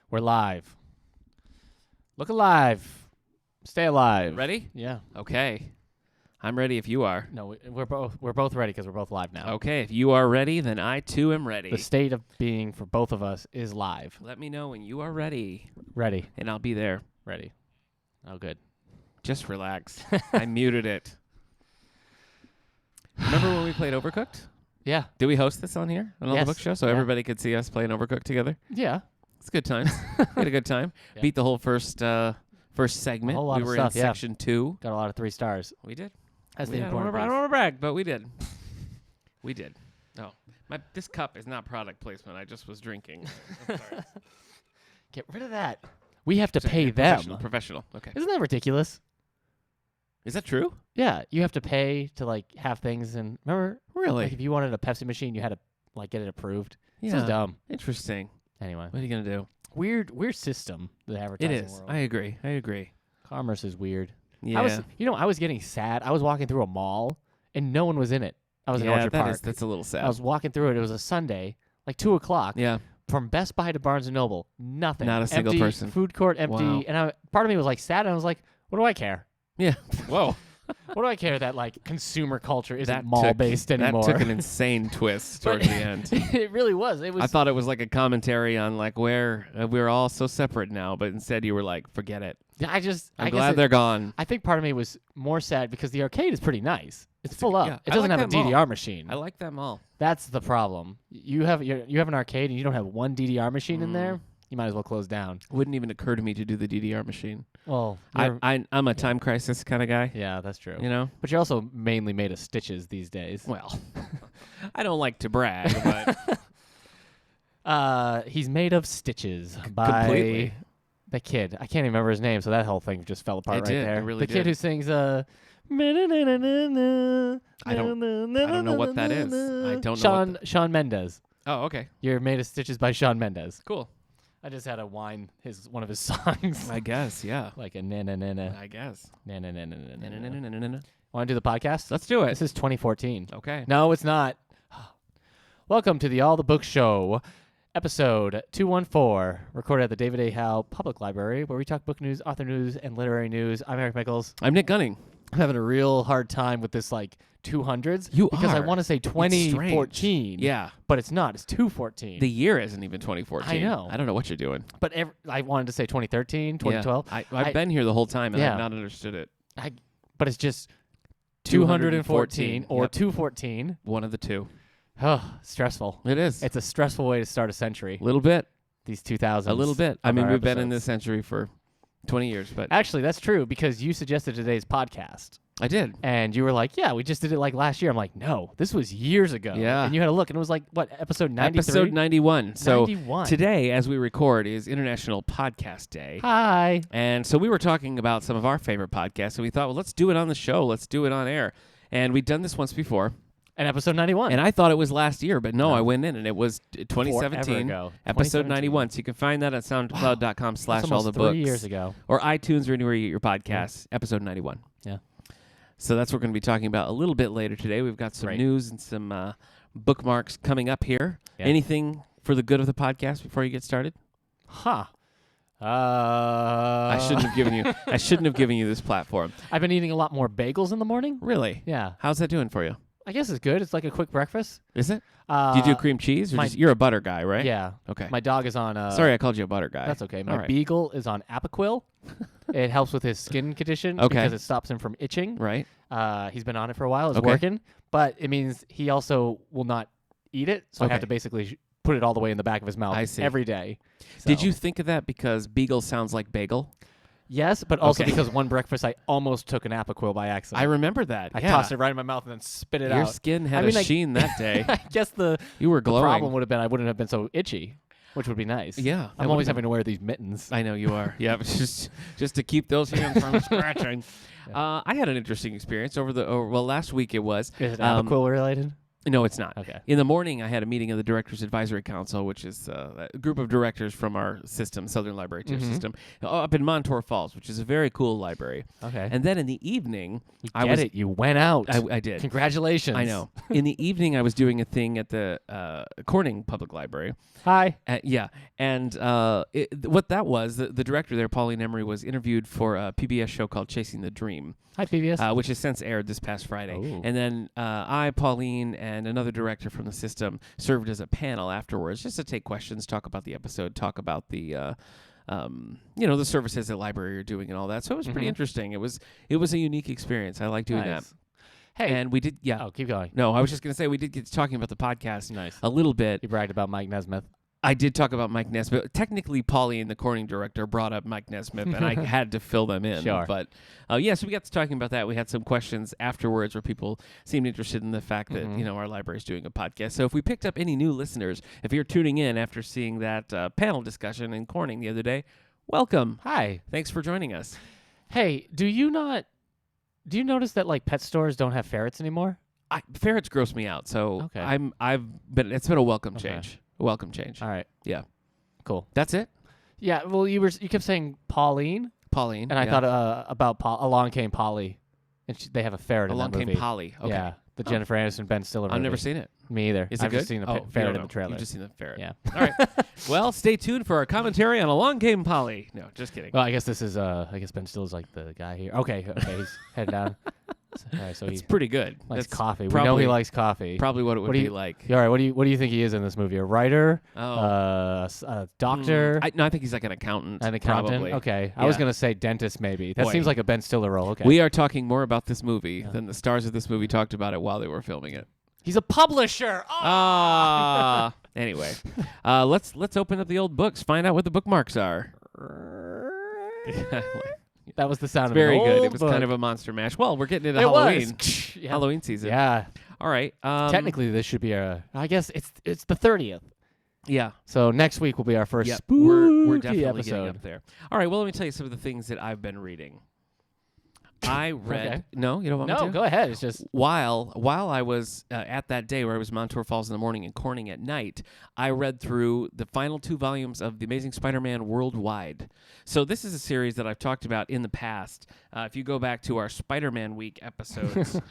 We're live. Look alive. Stay alive. Ready? Yeah. Okay. I'm ready if you are. No, we're both ready because we're both live now. Okay, if you are ready, then I too am ready. The state of being for both of us is live. Let me know when you are ready. Ready. And I'll be there. Ready. Oh, good. Just relax. I muted it. Remember when we played Overcooked? Yeah. Did we host this on here? On the book show? So everybody could see us playing Overcooked together? Yeah. It's good times. We had a good time. Yeah. Beat the whole first segment. A whole lot we of were stuff, in section 2. Got a lot of 3 stars. We did. That's I the don't important want piece. to brag, but we did. We did. No. This cup is not product placement. I just was drinking. I'm sorry. Get rid of that. We have to pay them. Professional. Okay. Isn't that ridiculous? Is that true? Yeah. You have to pay to, like, have things. And remember? Really? Like, if you wanted a Pepsi machine, you had to, like, get it approved. Yeah. This is dumb. Interesting. Anyway. What are you going to do? Weird system, the advertising It is. world. I agree. Commerce is weird. Yeah. I was getting sad. I was walking through a mall, and no one was in it. I was in Orchard Park. That's a little sad. I was walking through it. It was a Sunday, like 2 o'clock. Yeah. From Best Buy to Barnes & Noble, nothing. Not a single empty, person. Food court empty. Wow. And part of me was like sad, and I was like, what do I care? Yeah. Whoa. What do I care that like consumer culture isn't That mall-based anymore? That took an insane twist towards the end. It really was. It was. I thought it was like a commentary on like where we're all so separate now, but instead you were like, forget it. I'm guess glad they're gone. I think part of me was more sad because the arcade is pretty nice. It's full up. Yeah, It I doesn't like have a that mall. DDR machine. I like that mall. That's the problem. You have an arcade and you don't have one DDR machine in there. You might as well close down. Wouldn't even occur to me to do the DDR machine. Well, I'm a time crisis kind of guy. yeah, that's true. You know? But you're also mainly made of stitches these days. Well, I don't like to brag, but He's made of stitches by completely. the kid. I can't even remember his name, so that whole thing just fell apart It right did. there. It really the kid did. who sings I don't know what that is. I don't know. Shawn Mendes. Oh, okay. You're made of stitches by Shawn Mendes. Cool. I just had to whine one of his songs. I guess, yeah. Like a na-na-na-na. I guess. Na-na-na-na-na-na. Want to do the podcast? Let's do it. This is 2014. Okay. No, it's not. Welcome to the All the Book Show, episode 214, recorded at the David A. Howe Public Library, where we talk book news, author news, and literary news. I'm Eric Michaels. I'm Nick Gunning. I'm having a real hard time with this, like, 200s. Because I want to say 2014. Yeah. But it's not. It's 214. The year isn't even 2014. I know. I don't know what you're doing. But I wanted to say 2013, 2012. Yeah. I've been here the whole time, and Yeah. I've not understood it. But it's just 214 or Yep. 214. One of the two. Oh, stressful. It is. It's a stressful way to start a century. A little bit. These 2000s. A little bit. I of mean, our we've been in episodes. this century for 20 years, but Actually, that's true because you suggested today's podcast. I did. And you were like, yeah, we just did it like last year. I'm like, no, this was years ago. Yeah. And you had a look, and it was like, what, episode 93? Episode 91. So 91. today, as we record, is International Podcast Day. Hi. And so we were talking about some of our favorite podcasts, and we thought, well, let's do it on the show. Let's do it on air. And we'd done this once before. And episode 91. And I thought it was last year, but no, I went in, and it was 2017, Forever ago. episode 2017. 91. So you can find that at soundcloud.com/allthebooks. 3 years ago. Or iTunes or anywhere you get your podcasts, episode 91. Yeah. So that's what we're going to be talking about a little bit later today. We've got some news and some bookmarks coming up here. Yeah. Anything for the good of the podcast before you get started? Huh. I shouldn't have given you this platform. I've been eating a lot more bagels in the morning. Really? Yeah. How's that doing for you? I guess it's good. It's like a quick breakfast. Is it? Do you do cream cheese? Or you're a butter guy, right? Yeah. Okay. My dog is on... Sorry I called you a butter guy. That's okay. My All right. beagle is on Apoquil. It helps with his skin condition Okay. because it stops him from itching. Right. He's been on it for a while. It's Okay. working. But it means he also will not eat it. So I have Okay. to basically put it all the way in the back of his mouth I see. every day. Did So- you think of that because beagle sounds like bagel? Yes, but also Okay. because one breakfast I almost took an Apoquil by accident. I remember that. I yeah. tossed it right in my mouth and then spit it Your out. skin had I mean, a sheen that day. I guess the You were glowing. problem would have been I wouldn't have been so itchy, which would be nice. Yeah. I'm always having to wear these mittens. I know you are. Yeah, but just to keep those hands from scratching. I had an interesting experience last week. It was Is it Apoquil related? No, it's not. Okay. In the morning, I had a meeting of the Directors Advisory Council, which is a group of directors from our system, Southern Library Tier system, up in Montour Falls, which is a very cool library. Okay. And then in the evening, You went out. I did. Congratulations. I know. In the evening, I was doing a thing at the Corning Public Library. Hi. Yeah. And what that was, the director there, Pauline Emery, was interviewed for a PBS show called Chasing the Dream. Hi, PBS. Which has since aired this past Friday. Ooh. And then I, Pauline, and another director from the system served as a panel afterwards just to take questions, talk about the episode, talk about the the services that library are doing and all that. So it was pretty interesting. It was a unique experience. I like doing that. Hey. And we did, yeah. Oh, keep going. No, I was just going to say we did get to talking about the podcast a little bit. You bragged about Mike Nesmith. I did talk about Mike Nesmith. Technically, Pauline, the Corning director, brought up Mike Nesmith, and I had to fill them in. Sure. But, so we got to talking about that. We had some questions afterwards where people seemed interested in the fact that, our library is doing a podcast. So if we picked up any new listeners, if you're tuning in after seeing that panel discussion in Corning the other day, welcome. Hi. Thanks for joining us. Hey, do you notice that, like, pet stores don't have ferrets anymore? Ferrets gross me out, so Okay. it's been a welcome Okay. change. A welcome change. All right. Yeah. Cool. That's it? Yeah, well, you kept saying Pauline, Pauline. and I thought about Along Came Polly, and they have a ferret Along in that movie. Came Polly. Okay. Yeah, the Jennifer Aniston, Ben Stiller movie. I've never seen it. Me either. Is it I've good? just seen a you ferret don't in the know. trailer. You've just seen the ferret. Yeah. All right. Well, stay tuned for our commentary on Along Came Polly. No, just kidding. Well, I guess this is Ben Stiller's like the guy here. Okay, he's heading down. All right, so It's he pretty good. likes That's coffee. We know he likes coffee. Probably what it would What do be you- like. Yeah, all right, what do you think he is in this movie? A writer? Oh. A doctor? I think he's like an accountant. An accountant? Probably. Okay. I was Yeah. going to say dentist maybe. That Boy. seems like a Ben Stiller role. Okay. We are talking more about this movie than the stars of this movie talked about it while they were filming it. He's a publisher. Oh! Anyway, let's open up the old books, find out what the bookmarks are. That was the sound of Very an good. old It was book. kind of a monster mash. Well, we're getting into It Halloween. was. Yeah. Halloween season. Yeah. All right. Technically, this should be I guess it's the 30th. Yeah. So next week will be our first Yep. spooky We're definitely getting episode. up there. All right. Well, let me tell you some of the things that I've been reading. I read. Okay. No, you don't want me to? No, go ahead. It's just While I was at that day where I was in Montour Falls in the morning and Corning at night, I read through the final 2 volumes of The Amazing Spider-Man Worldwide. So this is a series that I've talked about in the past. If you go back to our Spider-Man Week episodes,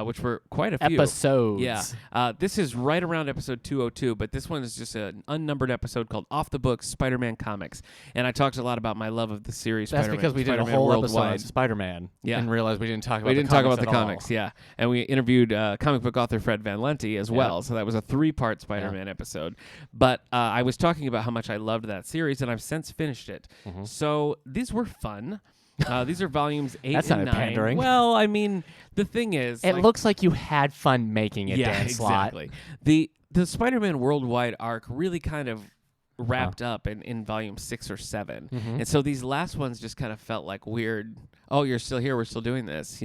which were quite a few. episodes. Yeah. This is right around episode 202, but this one is just an unnumbered episode called Off the Books Spider-Man Comics. And I talked a lot about my love of the series That's Spider-Man. because we did a Spider-Man whole episode Worldwide. on Spider-Man. Yeah. And realized we didn't talk about We didn't talk about the at all. comics, yeah. And we interviewed comic book author Fred Van Lente as well. So that was a 3-part Spider-Man episode. But I was talking about how much I loved that series, and I've since finished it. So these were fun. These are volumes 8 That's and not 9. pandering. Well, I mean, the thing is... It looks like you had fun making it, yeah, Dan Slott. exactly. The Spider-Man Worldwide arc really kind of wrapped up in volume 6 or 7. And so these last ones just kind of felt like weird, oh, you're still here, we're still doing this,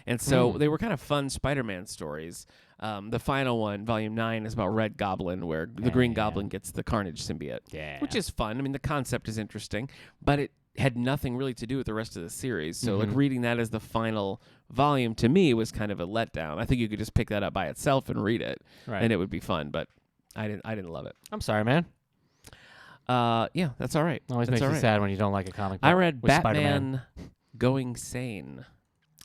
And so they were kind of fun Spider-Man stories. The final one, volume 9, is about Red Goblin, where the Green Goblin gets the Carnage symbiote, which is fun. I mean, the concept is interesting, but it had nothing really to do with the rest of the series. So like reading that as the final volume to me was kind of a letdown. I think you could just pick that up by itself and read it, and it would be fun, but I didn't love it. I'm sorry, man. Yeah, that's all right. Always that's makes all me right. sad when you don't like a comic book. I read with Spider-Man. Batman Going Sane.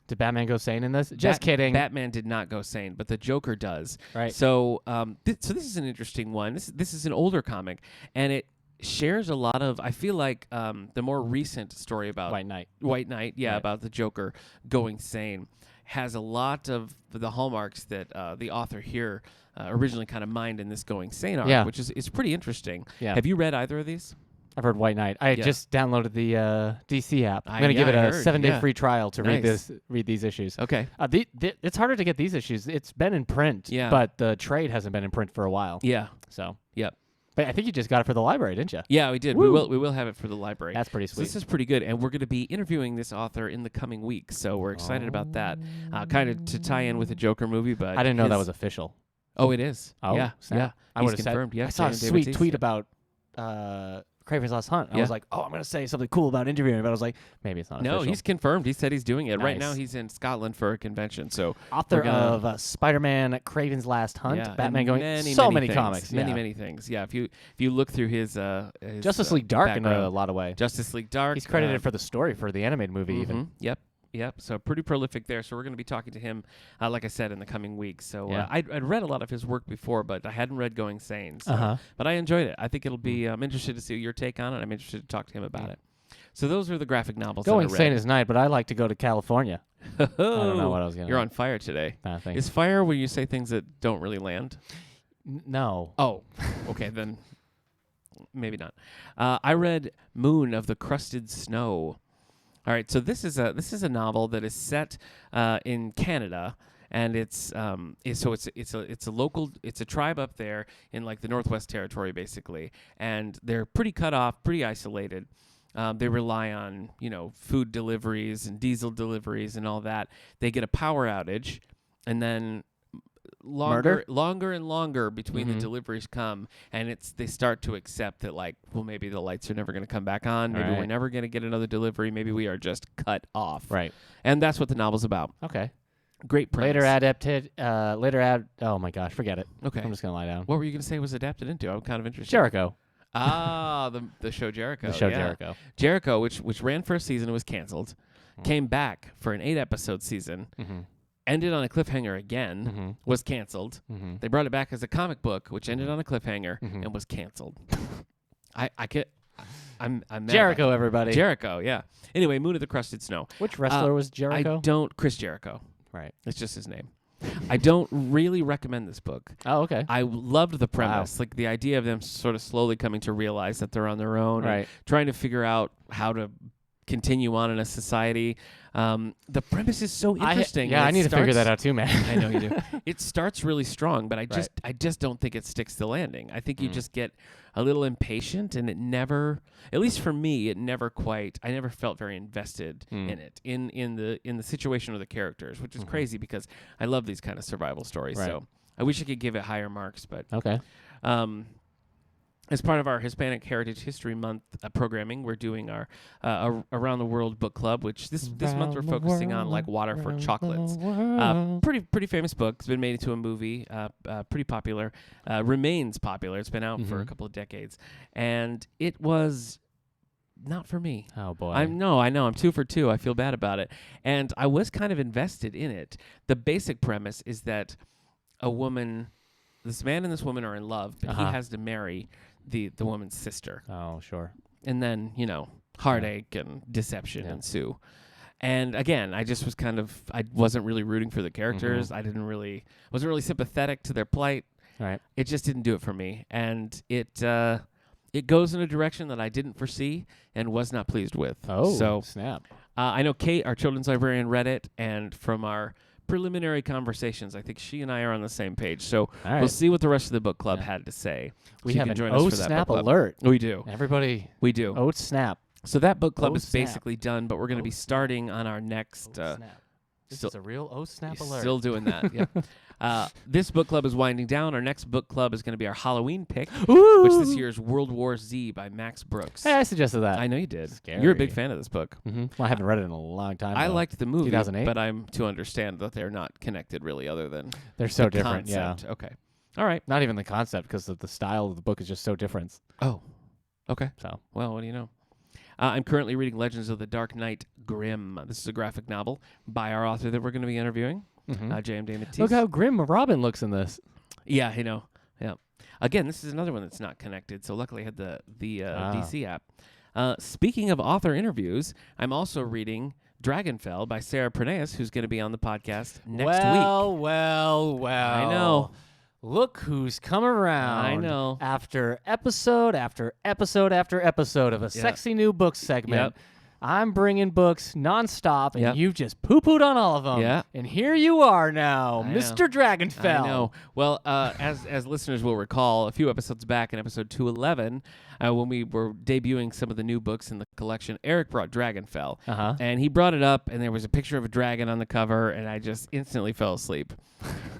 Did Batman go sane in this? Just kidding. Batman did not go sane, but the Joker does. Right. So, so this is an interesting one. This is an older comic, and it shares a lot of. I feel like the more recent story about White Knight. Yeah, about the Joker going sane, has a lot of the hallmarks that the author here originally kind of mined in this going sane arc, which is pretty interesting. Yeah. Have you read either of these? I've heard White Knight. I just downloaded the DC app. I'm going to yeah, give it I a heard, 7-day free trial to Nice. read these issues. Okay. It's harder to get these issues. It's been in print, but the trade hasn't been in print for a while. Yeah. So. Yep. But I think you just got it for the library, didn't you? Yeah, we did. Woo. We will have it for the library. That's pretty So sweet. this is pretty good, and we're going to be interviewing this author in the coming weeks, so we're excited about that. Kind of to tie in with the Joker movie, but I didn't know that was official. Oh, it is. Oh, yeah, snap. yeah. I He's would have confirmed. said. Yeah, I saw a David sweet Bautista. tweet about Craven's Last Hunt. I Yeah. was like, oh, I'm going to say something cool about interviewing, but I was like, maybe it's not No, official. he's confirmed. He said he's doing it. Right Nice. now he's in Scotland for a convention. So author of Spider-Man, Craven's Last Hunt, yeah, Batman going, many many things, comics. many things. Yeah, if you look through his Justice League Dark background, in a lot of ways. Justice League Dark. He's credited for the story for the animated movie even. Yep. So pretty prolific there. So we're going to be talking to him, like I said, in the coming weeks. So Yeah. I'd read a lot of his work before, but I hadn't read Going Sane. So, Uh-huh. but I enjoyed it. I think ittle be. I'm interested to see your take on it. I'm interested to talk to him about it. So those are the graphic novels. Going that I Sane read. is nice, but I like to go to California. I don't know what I was going to You're on fire today. thing. Is fire when you say things that don't really land? No. Oh, okay, then maybe not. I read Moon of the Crusted Snow. All right, so this is a novel that is set in Canada, and it's a tribe up there in like the Northwest Territory basically, and they're pretty cut off, pretty isolated. They rely on food deliveries and diesel deliveries and all that. They get a power outage, and then longer and longer between the deliveries come, and they start to accept that maybe the lights are never going to come back on. Maybe we're never going to get another delivery. Maybe we are just cut off. Right. And that's what the novel's about. Okay. Great premise. Oh my gosh, forget it. Okay. I'm just going to lie down. What were you going to say was adapted into? I'm kind of interested. Jericho. The show Jericho. The show yeah. Jericho. Jericho, which ran for a season and was canceled, came back for an 8-episode season. Mm-hmm. Ended on a cliffhanger again, was canceled. Mm-hmm. They brought it back as a comic book, which ended on a cliffhanger and was canceled. I'm mad Jericho, everybody. Jericho, yeah. Anyway, Moon of the Crusted Snow. Which wrestler was Jericho? Chris Jericho. Right. It's just his name. I don't really recommend this book. Oh, okay. I loved the premise, like the idea of them sort of slowly coming to realize that they're on their own, Right. and trying to figure out how to continue on in a society. The premise is so interesting. I need to figure that out too, man. I know you do. It starts really strong, but I just don't think it sticks the landing. I think you just get a little impatient, and it never, at least for me, I never felt very invested in it, in the situation of the characters, which is crazy because I love these kind of survival stories. Right. So I wish I could give it higher marks, but Okay. as part of our Hispanic Heritage History Month programming, we're doing our Around the World book club, which this month we're focusing on like Water for Chocolates. Pretty famous book. It's been made into a movie. Pretty popular. Remains popular. It's been out for a couple of decades, and it was not for me. Oh boy. I know. I'm 2 for 2. I feel bad about it, and I was kind of invested in it. The basic premise is that this man and this woman are in love, but he has to marry the woman's sister. Oh, sure. And then, heartache and deception ensue. And again, I wasn't really rooting for the characters. I wasn't really sympathetic to their plight. Right. It just didn't do it for me. And it goes in a direction that I didn't foresee and was not pleased with. Oh, so snap. I know Kate, our children's librarian, read it, and from our preliminary conversations, I think she and I are on the same page. So we'll see what the rest of the book club had to say. We So you have can an join us for that snap book club. alert. We do. Everybody. We do. Oh, snap. So that book club is snap. basically done, but we're going to be starting on our next. Snap. This is a real snap alert. Still doing that. Yeah. This book club is winding down. Our next book club is going to be our Halloween pick, which this year is World War Z by Max Brooks. Hey, I suggested that. I know you did. Scary. You're a big fan of this book. Well, I haven't read it in a long time. I though. liked the movie, 2008? but I'm to understand that they're not connected really, other than They're so the different. concept. Yeah. Okay. All right. Not even the concept, because the style of the book is just so different. Oh. Okay. So. Well, what do you know? I'm currently reading Legends of the Dark Knight Grimm. This is a graphic novel by our author that we're going to be interviewing, J.M. Matisse. Look how grim Robin looks in this. Yeah, I know. Yeah. Again, this is another one that's not connected, so luckily I had the DC app. Speaking of author interviews, I'm also reading Dragonfell by Sarah Perneas, who's going to be on the podcast next week. Well. I know. Look who's come around. I know. After episode after episode after episode of a sexy new book segment. Yep. I'm bringing books nonstop, and Yep. you've just poo-pooed on all of them. Yeah. And here you are now, I know. Mr. Dragonfell. I know. Well, as listeners will recall, a few episodes back in episode 211, when we were debuting some of the new books in the collection, Eric brought Dragonfell. Uh-huh. And he brought it up, and there was a picture of a dragon on the cover, and I just instantly fell asleep.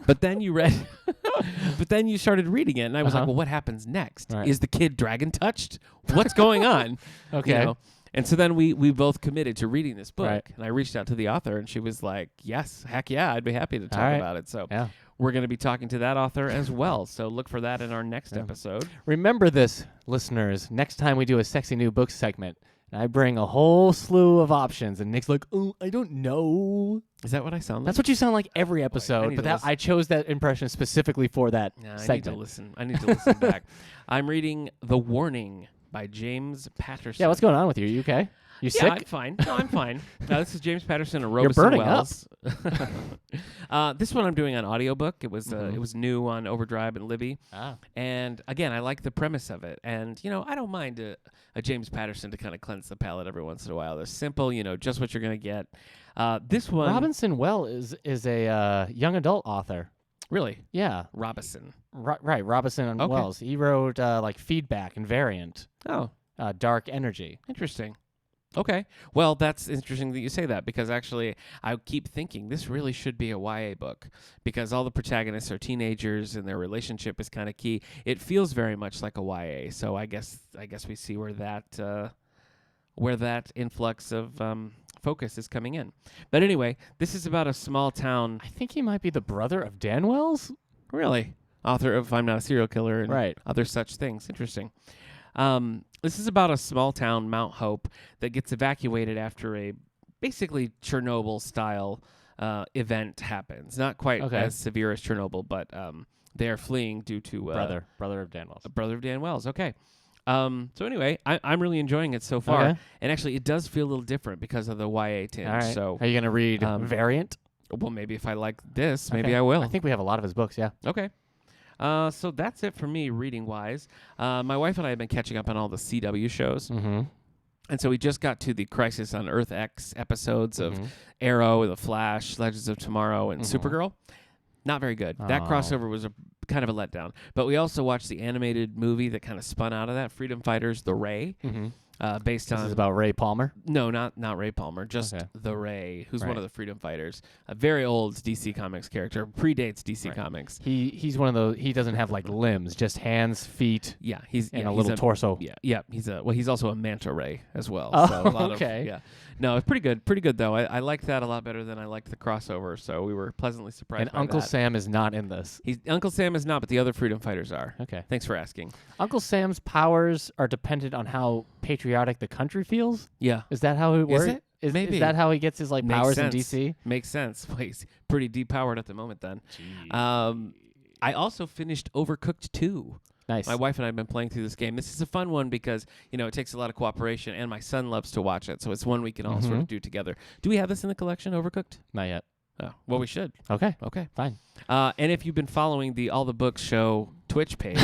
But then you started reading it, and I was like, well, what happens next? Right. Is the kid dragon touched? What's going on? Okay. You know? And so then we both committed to reading this book, Right. and I reached out to the author, and she was like, yes, heck yeah, I'd be happy to talk about it. So Yeah. we're going to be talking to that author as well. So look for that in our next episode. Remember this, listeners. Next time we do a Sexy New Books segment, and I bring a whole slew of options, and Nick's like, oh, I don't know. Is that what I sound like? That's what you sound like every episode, need but to listen. I chose that impression specifically for that I segment. need to listen. I need to listen back. I'm reading The Warning by James Patterson. Yeah, what's going on with you? You okay? You Yeah, sick? I'm fine. No, I'm fine. This is James Patterson and You're Robison burning Wells. This one I'm doing on audiobook. It was new on Overdrive and Libby. Ah. And again, I like the premise of it. And, I don't mind a James Patterson to kind of cleanse the palate every once in a while. They're simple, just what you're going to get. This one... Robinson Wells is a young adult author. Really? Yeah. Robinson. Right, Robinson Okay. Wells. He wrote like Feedback and Variant, Oh, Dark Energy. interesting. Okay. Well, that's interesting that you say that because actually I keep thinking this really should be a YA book because all the protagonists are teenagers and their relationship is kind of key. It feels very much like a YA. So I guess we see where that influx of focus is coming in. But anyway, this is about a small town. I think he might be the brother of Dan Wells. Really? Author of I'm Not a Serial Killer and Right. other such things. Interesting. This is about a small town, Mount Hope, that gets evacuated after a basically Chernobyl-style event happens. Not quite as severe as Chernobyl, but they are fleeing due to... brother of Dan Wells. A brother of Dan Wells, okay. So anyway, I'm really enjoying it so far. Okay. And actually, it does feel a little different because of the YA tinge. All right. So, Are you going to read Variant? well, maybe if I like this, maybe Okay. I will. I think we have a lot of his books, yeah. Okay. So that's it for me reading-wise. My wife and I have been catching up on all the CW shows. Mm-hmm. And so we just got to the Crisis on Earth X episodes of Arrow, The Flash, Legends of Tomorrow, and Supergirl. Not very good. That crossover was kind of a letdown. But we also watched the animated movie that kind of spun out of that, Freedom Fighters, The Ray. Based on... This is about Ray Palmer? No, not Ray Palmer. Just the Ray, who's one of the Freedom Fighters. A very old DC Comics character. Predates DC Comics. He's one of those... He doesn't have, like, limbs. Just hands, feet, Yeah, and a little torso. Yeah. He's also a manta ray as well. Oh, so a lot okay. No, it's pretty good. Pretty good, though. I liked that a lot better than I liked the crossover, so we were pleasantly surprised And by Uncle that. Sam is not in this. Uncle Sam is not, but the other Freedom Fighters are. Okay. Thanks for asking. Uncle Sam's powers are dependent on how patriotic the country feels? Yeah. Is that how it works? It? Maybe. Is that how he gets his Makes powers sense. in DC? Makes sense. Well, he's pretty depowered at the moment then. I also finished Overcooked 2. Nice. My wife and I have been playing through this game. This is a fun one because, it takes a lot of cooperation, and my son loves to watch it, so it's one we can all sort of do together. Do we have this in the collection, Overcooked? Not yet. Oh, well, we should. Okay. Okay. Fine. And if you've been following the All the Books Show Twitch page,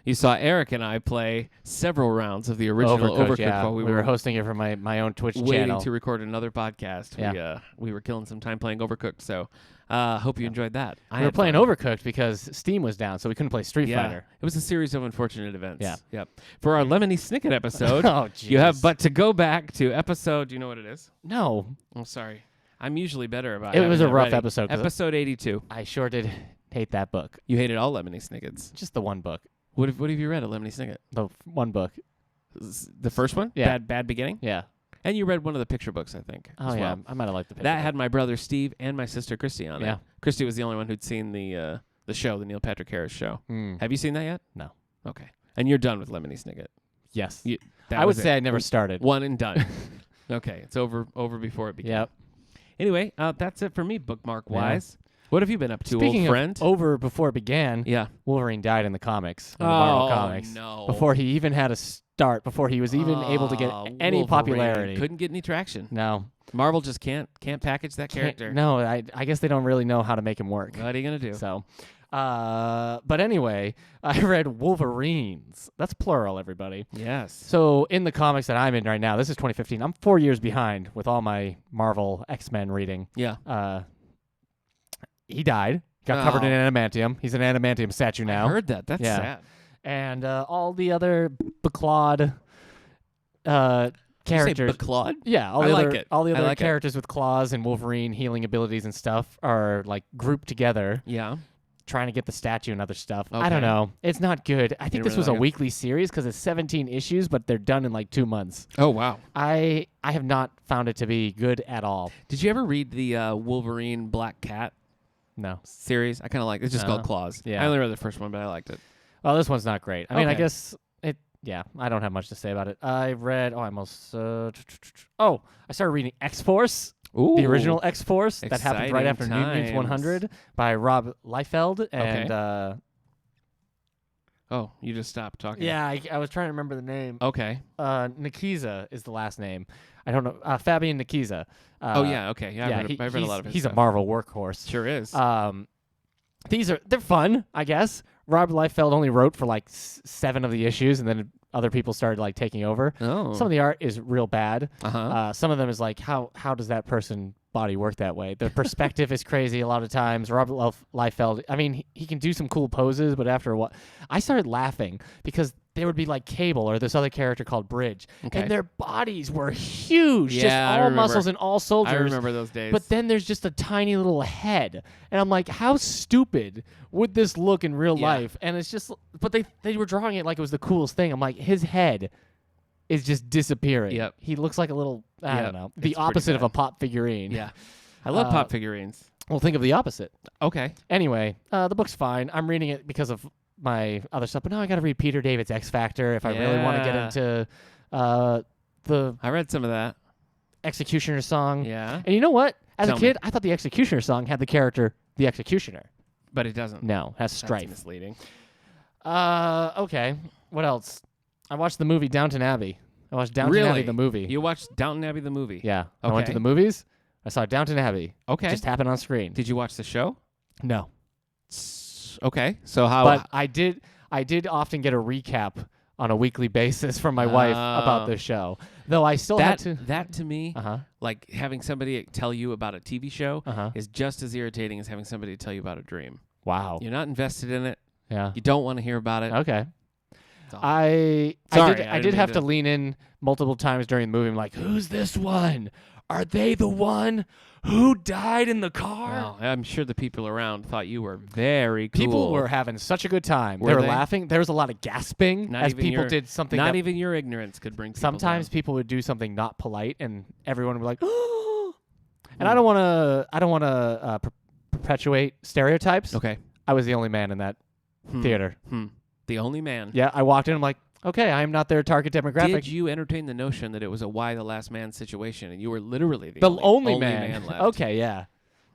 you saw Eric and I play several rounds of the original Overcooked yeah. while we were hosting it for my own Twitch waiting channel. to record another podcast. Yeah. We were killing some time playing Overcooked, so hope you enjoyed that. We were playing Overcooked because Steam was down, so we couldn't play Street Fighter. It was a series of unfortunate events. Yeah. Yep. For our Lemony Snicket episode, Oh, you have jeez. but to go back to episode. Do you know what it is? No. I'm sorry. I'm usually better about It having was a that rough ready. episode 'cause Episode 82. I sure did hate that book. You hated all Lemony Snickets. Just the one book. What have you read of Lemony Snicket? The one book. The first one? Yeah. Bad Beginning? Yeah. And you read one of the picture books, I think. Oh, as yeah. well. I might have liked the picture. That had my brother Steve and my sister Christy on it. Yeah. Christy was the only one who'd seen the show, the Neil Patrick Harris show. Have you seen that yet? No. Okay. And you're done with Lemony Snicket. Yes. That I would was say it. I never started. One and done. Okay. It's over before it began. Yep. Anyway, that's it for me, bookmark-wise. What have you been up to, Speaking old friend? of over before it began, Yeah. Wolverine died in the comics. In the Marvel comics. No. Before he even had a start, before he was even able to get any Wolverine popularity. Couldn't get any traction. No. Marvel just can't package that character. No, I guess they don't really know how to make him work. What are you going to do? So, But anyway, I read Wolverines. That's plural, everybody. Yes. So in the comics that I'm in right now, this is 2015. I'm 4 years behind with all my Marvel X-Men reading. Yeah. He died. Got covered in adamantium. He's an adamantium statue now. I heard that. That's sad. And all the other Beclawed characters. Did you say Beclawed? Yeah, I like it. All the I other like characters with claws and Wolverine healing abilities and stuff are like grouped together, Yeah. trying to get the statue and other stuff. I Okay. don't know. It's not good. I think You this was a really like it? weekly series because it's 17 issues, but they're done in like 2 months. Oh, wow. I have not found it to be good at all. Did you ever read the Wolverine Black Cat No. series? I kind of like it. It's just No. called Claws. Yeah. I only read the first one, but I liked it. Well, this one's not great. I mean, I Okay. guess it. Yeah, I don't have much to say about it. I read. I started reading XForce. Ooh. The original XForce that happened right after Exciting New Mutants times. 100 by Rob Liefeld and Oh, you just stopped talking. yeah, I was trying to remember the name. Okay. Nikiza is the last name. I don't know. Fabian Nikiza. Oh, yeah. Okay. Yeah, yeah, I've read a lot of his he's stuff. a Marvel workhorse. Sure is. They're fun, I guess. Rob Liefeld only wrote for like 7 of the issues, and then other people started like taking over. Oh. Some of the art is real bad. Uh-huh. Some of them is like, how does that person body work that way? The perspective is crazy a lot of times. Robert Liefeld, I mean, he can do some cool poses, but after a while, I started laughing because there would be like Cable or this other character called Bridge, Okay. and their bodies were huge, Yeah, just I all remember. muscles and all soldiers. I remember those days. But then there's just a tiny little head. And I'm like, how stupid would this look in real Yeah. life? And it's just, but they were drawing it like it was the coolest thing. I'm like, his head is just disappearing. Yep. He looks like a little, I Yep. don't know, It's the pretty opposite of bad. a pop figurine. Yeah. I love pop figurines. Well, think of the opposite. Okay. Anyway, the book's fine. I'm reading it because of my other stuff. But now I got to read Peter David's X Factor if I really want to get Yeah. into the I read some of that. Executioner song. Yeah. And you know what? As Tell a me. kid, I thought the Executioner song had the character the Executioner. But it doesn't. No, has That's Strife. misleading. Okay. What else? I watched the movie Downton Abbey. I watched Downton Really? Abbey the movie. You watched Downton Abbey the movie? Yeah. I went to Okay. the movies. I saw Downton Abbey. Okay. Just happened on screen. Did you watch the show? No. Okay. So how? But I did often get a recap on a weekly basis from my wife about Oh. the show. Though I still had to that to me, Uh-huh. like having somebody tell you about a TV show Uh-huh. is just as irritating as having somebody tell you about a dream. Wow. You're not invested in it. Yeah. You don't want to hear about it. Okay. It's all- I Sorry, did I did didn't have mean to to- lean in multiple times during the movie. I'm like, who's this one? Are they the one who died in the car? Well, I'm sure the people around thought you were very cool. People were having such a good time. Were They were they? laughing. There was a lot of gasping Not as even people your- did something. Not that even your ignorance could bring people sometimes down. people would do something not polite, and everyone would be like, and I don't want to perpetuate stereotypes. Okay. I was the only man in that theater. The only man. Yeah, I walked in. I'm like, okay, I am not their target demographic. Did you entertain the notion that it was a why the last man situation and you were literally the, the only only man. left? Okay, yeah.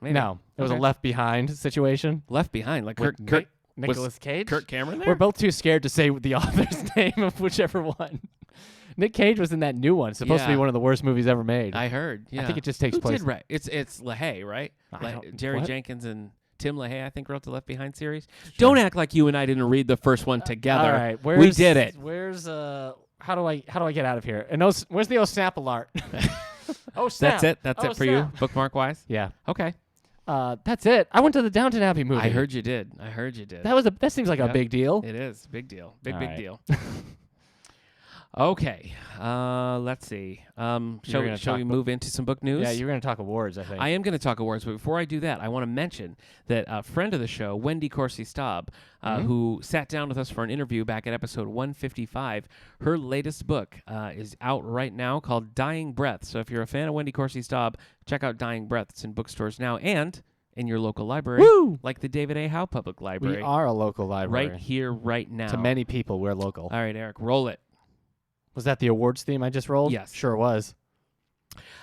Maybe. No, it was a Okay. Left Behind situation. Left behind. Like with Kurt Nicolas Cage. Kirk Cameron there? We're both too scared to say the author's name of whichever one. Nick Cage was in that new one. Supposed to be Yeah. one of the worst movies ever made. I heard. Yeah. I think it just takes Who place. did write? It's LaHaye, right? I don't- Jerry what? Jenkins and Tim LaHaye, I think, wrote the Left Behind series. Don't act like you and I didn't read the first one together. All right, we did it. Where's how do I get out of here? And where's the snapple art? Oh snap! That's it. That's Oh, it for you, snap. bookmark wise. Yeah. Okay. That's it. I went to the Downton Abbey movie. I heard you did. That seems like a Yep. big deal. It is big deal. Big All big right. deal. Okay. Let's see. Shall gonna we talk move into some book news? Yeah, you were going to talk awards, I think. I am going to talk awards, but before I do that, I want to mention that a friend of the show, Wendy Corsi Staub, who sat down with us for an interview back at episode 155, her latest book is out right now called Dying Breath. So if you're a fan of Wendy Corsi Staub, check out Dying Breath. It's in bookstores now and in your local library, Woo! like the David A. Howe Public Library. We are a local library. right here, right now. To many people, we're local. All right, Eric, roll it. Was that the awards theme I just rolled? Yes. Sure was.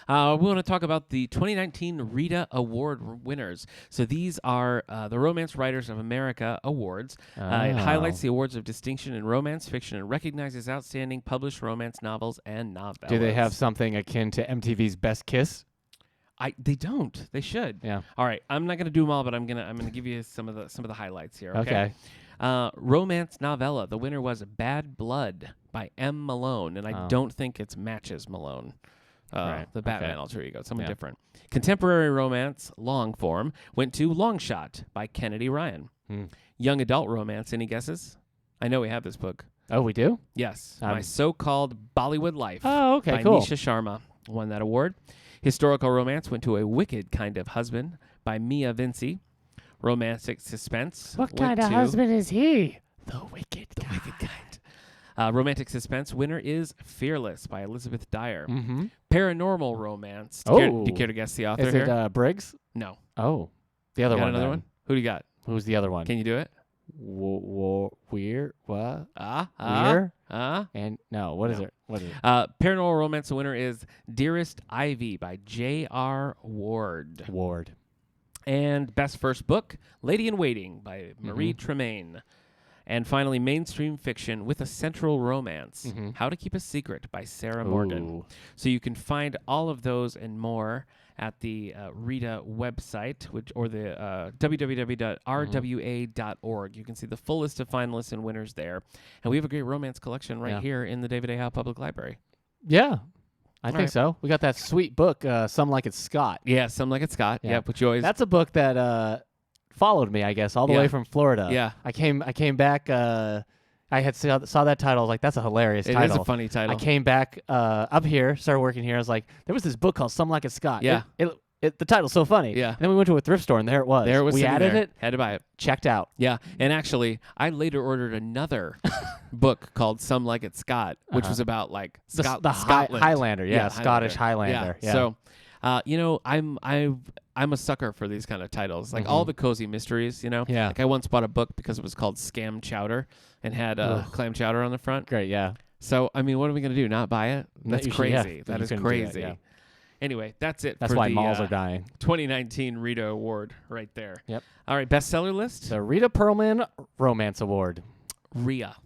We want to talk about the 2019 Rita Award winners. So these are the Romance Writers of America Awards. It highlights the awards of distinction in romance fiction and recognizes outstanding published romance novels and novellas. Do they have something akin to MTV's Best Kiss? They don't. They should. Yeah. All right. I'm not gonna do them all, but I'm gonna give you some of the highlights here. Okay. Okay. Romance novella. The winner was Bad Blood by M. Malone, and I don't think it's matches Malone. Right. The Batman alter ego, someone Yeah. different. Contemporary romance, long form, went to Long Shot by Kennedy Ryan. Young adult romance, any guesses? I know we have this book. Oh, we do? Yes. My So-Called Bollywood Life Oh, okay, by cool. Nisha Sharma won that award. Historical romance went to A Wicked Kind of Husband by Mia Vinci. Romantic suspense. What went kind of to husband is he? The wicked The kind. Wicked Kind. Romantic suspense winner is Fearless by Elizabeth Dyer. Mm-hmm. Paranormal romance. Do you care to guess the author Is here? it Briggs? No. Oh. The other You got one. another then. one? Who do you got? Who's the other one? Can you do it? Weird? What? Weird? And no, what is it? What is it? Paranormal romance winner is Dearest Ivy by J.R. Ward. And best first book, Lady in Waiting by Marie Tremaine. And finally, mainstream fiction with a central romance, How to Keep a Secret by Sarah Morgan. So you can find all of those and more at the Rita website, or the www.rwa.org. You can see the full list of finalists and winners there. And we have a great romance collection right here in the David A. Howe Public Library. Yeah. I think so. We got that sweet book, Some Like It's Scott. Yeah, Some Like It's Scott. Yeah. Yeah, but you always... That's a book that followed me, I guess, all the way from Florida. Yeah. I came back. I had saw that title. I was like, that's a hilarious title. It is a funny title. I came back up here, started working here. I was like, there was this book called Some Like It's Scott. Yeah. The title's so funny. Yeah. And then we went to a thrift store, and there it was. There it was. We added it. Had to buy it. Checked out. Yeah. And actually, I later ordered another book called Some Like It Scott, which was about like Scotland. Highlander. Yeah, Scottish Highlander. Yeah. So, I'm a sucker for these kind of titles, like all the cozy mysteries. Yeah. Like I once bought a book because it was called Scam Chowder and had clam chowder on the front. Great. Yeah. So I mean, what are we gonna do? Not buy it? That's crazy. That is crazy. Yeah. Anyway, that's it. That's for why the, malls are dying. 2019 Rita Award right there. Yep. All right, bestseller list. The Rita Perlman Romance Award. Rhea.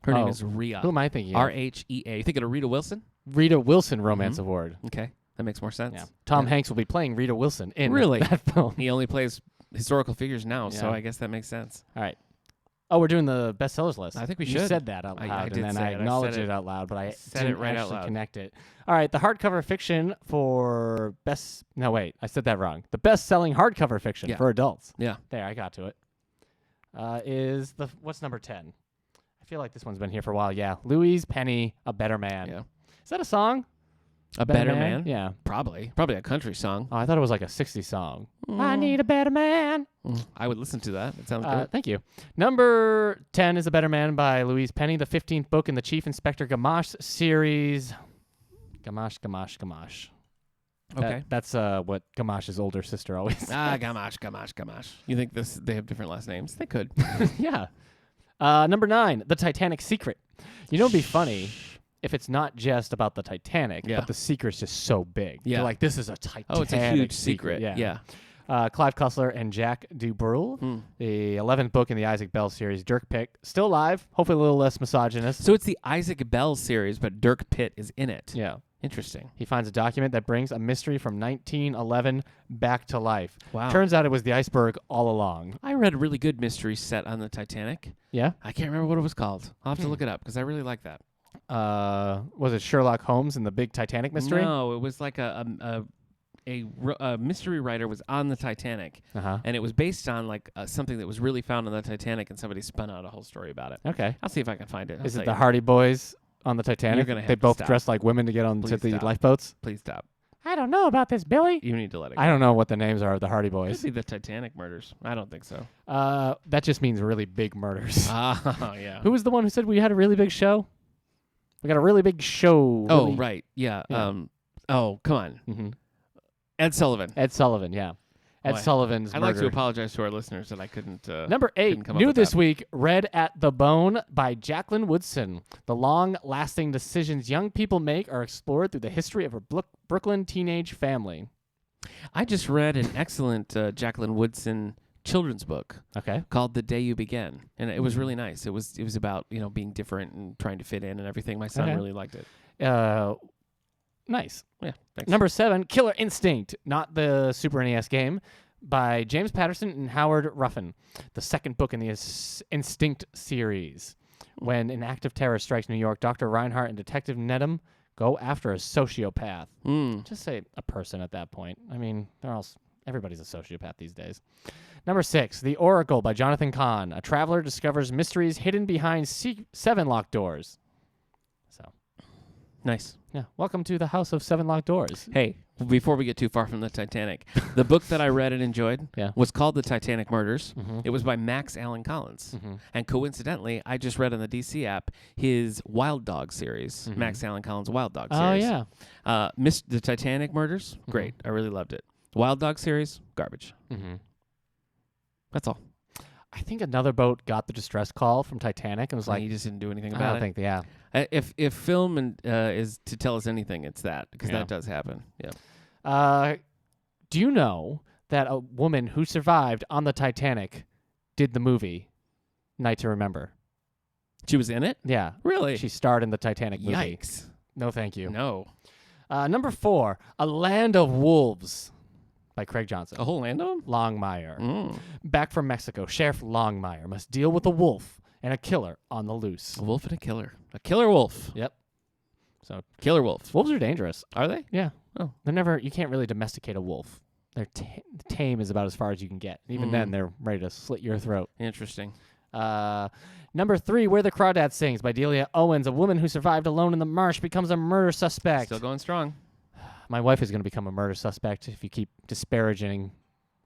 Her name is Rhea. Who am I thinking of? R-H-E-A. You thinking of Rita Wilson? Rita Wilson Romance Award. Okay, that makes more sense. Yeah. Tom Hanks will be playing Rita Wilson in Really? that film. He only plays historical figures now, so Yeah. I guess that makes sense. All right. Oh, we're doing the bestsellers list. I think we You should. said that out loud, I and did then say I it. I acknowledged said it out loud, but I said didn't it right out actually loud. connect it. All right, the hardcover fiction for best... No, wait, I said that wrong. The best-selling hardcover fiction for adults. Yeah. There, I got to it. Is the... What's number 10? I feel like this one's been here for a while. Yeah, Louise Penny, A Better Man. Yeah. Is that a song? A Better Man? Yeah. Probably a country song. Oh, I thought it was like a 60s song. I need a better man. I would listen to that. It sounds good. Thank you. Number 10 is A Better Man by Louise Penny, the 15th book in the Chief Inspector Gamache series. Gamache. Okay. That's what Gamache's older sister always said. Gamache. You think they have different last names? They could. Yeah. Number 9, The Titanic Secret. You know, it'd be funny if it's not just about the Titanic, but the secret's just so big. Yeah. They're like, this is a Titanic Oh, it's a huge secret. Yeah. Clive Cussler and Jack Dubreuil, the 11th book in the Isaac Bell series. Dirk Pitt, still alive, hopefully a little less misogynist. So it's the Isaac Bell series, but Dirk Pitt is in it. Yeah. Interesting. He finds a document that brings a mystery from 1911 back to life. Wow. Turns out it was the iceberg all along. I read a really good mystery set on the Titanic. Yeah? I can't remember what it was called. I'll have to look it up because I really like that. Was it Sherlock Holmes and the Big Titanic Mystery? No, it was like a mystery writer was on the Titanic, and it was based on like something that was really found on the Titanic, and somebody spun out a whole story about it. Okay. I'll see if I can find it. Is it the Hardy Boys on the Titanic? You're gonna have they to both stop. dress like women to get onto Please the stop. lifeboats? Please stop. I don't know about this, Billy. You need to let it go. I don't know what the names are of the Hardy Could Boys. be the Titanic murders. I don't think so. That just means really big murders. Yeah. Who was the one who said we had a really big show? We got a really big show. Oh, really- right. Yeah. Yeah. Oh, come on. Mhm. Ed Sullivan. Ed Sullivan, yeah. Ed Boy, Sullivan's I'd like to murdered. apologize to our listeners that I couldn't. Number 8, couldn't come up new with this that. week, Read at the Bone by Jacqueline Woodson. The long-lasting decisions young people make are explored through the history of a Brooklyn teenage family. I just read an excellent Jacqueline Woodson children's book Okay. called The Day You Began, and it was really nice. It was about being different and trying to fit in and everything. My son Okay. really liked it. Nice. Yeah, thanks. Number 7, Killer Instinct, not the Super NES game, by James Patterson and Howard Ruffin, the second book in the Instinct series. When an act of terror strikes New York, Dr. Reinhardt and Detective Nedham go after a sociopath. Just say a person at that point. I mean, everybody's a sociopath these days. Number 6, The Oracle by Jonathan Kahn. A traveler discovers mysteries hidden behind 7 locked doors. So, Nice. yeah, welcome to the House of 7 Locked Doors. Hey, before we get too far from the Titanic, the book that I read and enjoyed was called The Titanic Murders. It was by Max Allan Collins. And coincidentally, I just read on the DC app his Wild Dog series, Max Allan Collins' Wild Dog series. Oh, yeah. The Titanic Murders, great. I really loved it. Wild Dog series, garbage. That's all. I think another boat got the distress call from Titanic and was like, he just didn't do anything I about don't it. think, yeah. If film is to tell us anything, it's that, because that does happen. Yeah. Do you know that a woman who survived on the Titanic did the movie Night to Remember? She was in it? Yeah. Really? She starred in the Titanic movie. Yikes. No, thank you. No. Number 4, A Land of Wolves by Craig Johnson. A whole land of them? Longmire. Back from Mexico, Sheriff Longmire must deal with a wolf and a killer on the loose. A wolf and a killer. A killer wolf. Yep. So Killer wolf. wolves are dangerous. Are they? Yeah. Oh. You can't really domesticate a wolf. They're tame is about as far as you can get. And even then, they're ready to slit your throat. Interesting. Number 3, Where the Crawdad Sings by Delia Owens. A woman who survived alone in the marsh becomes a murder suspect. Still going strong. My wife is going to become a murder suspect if you keep disparaging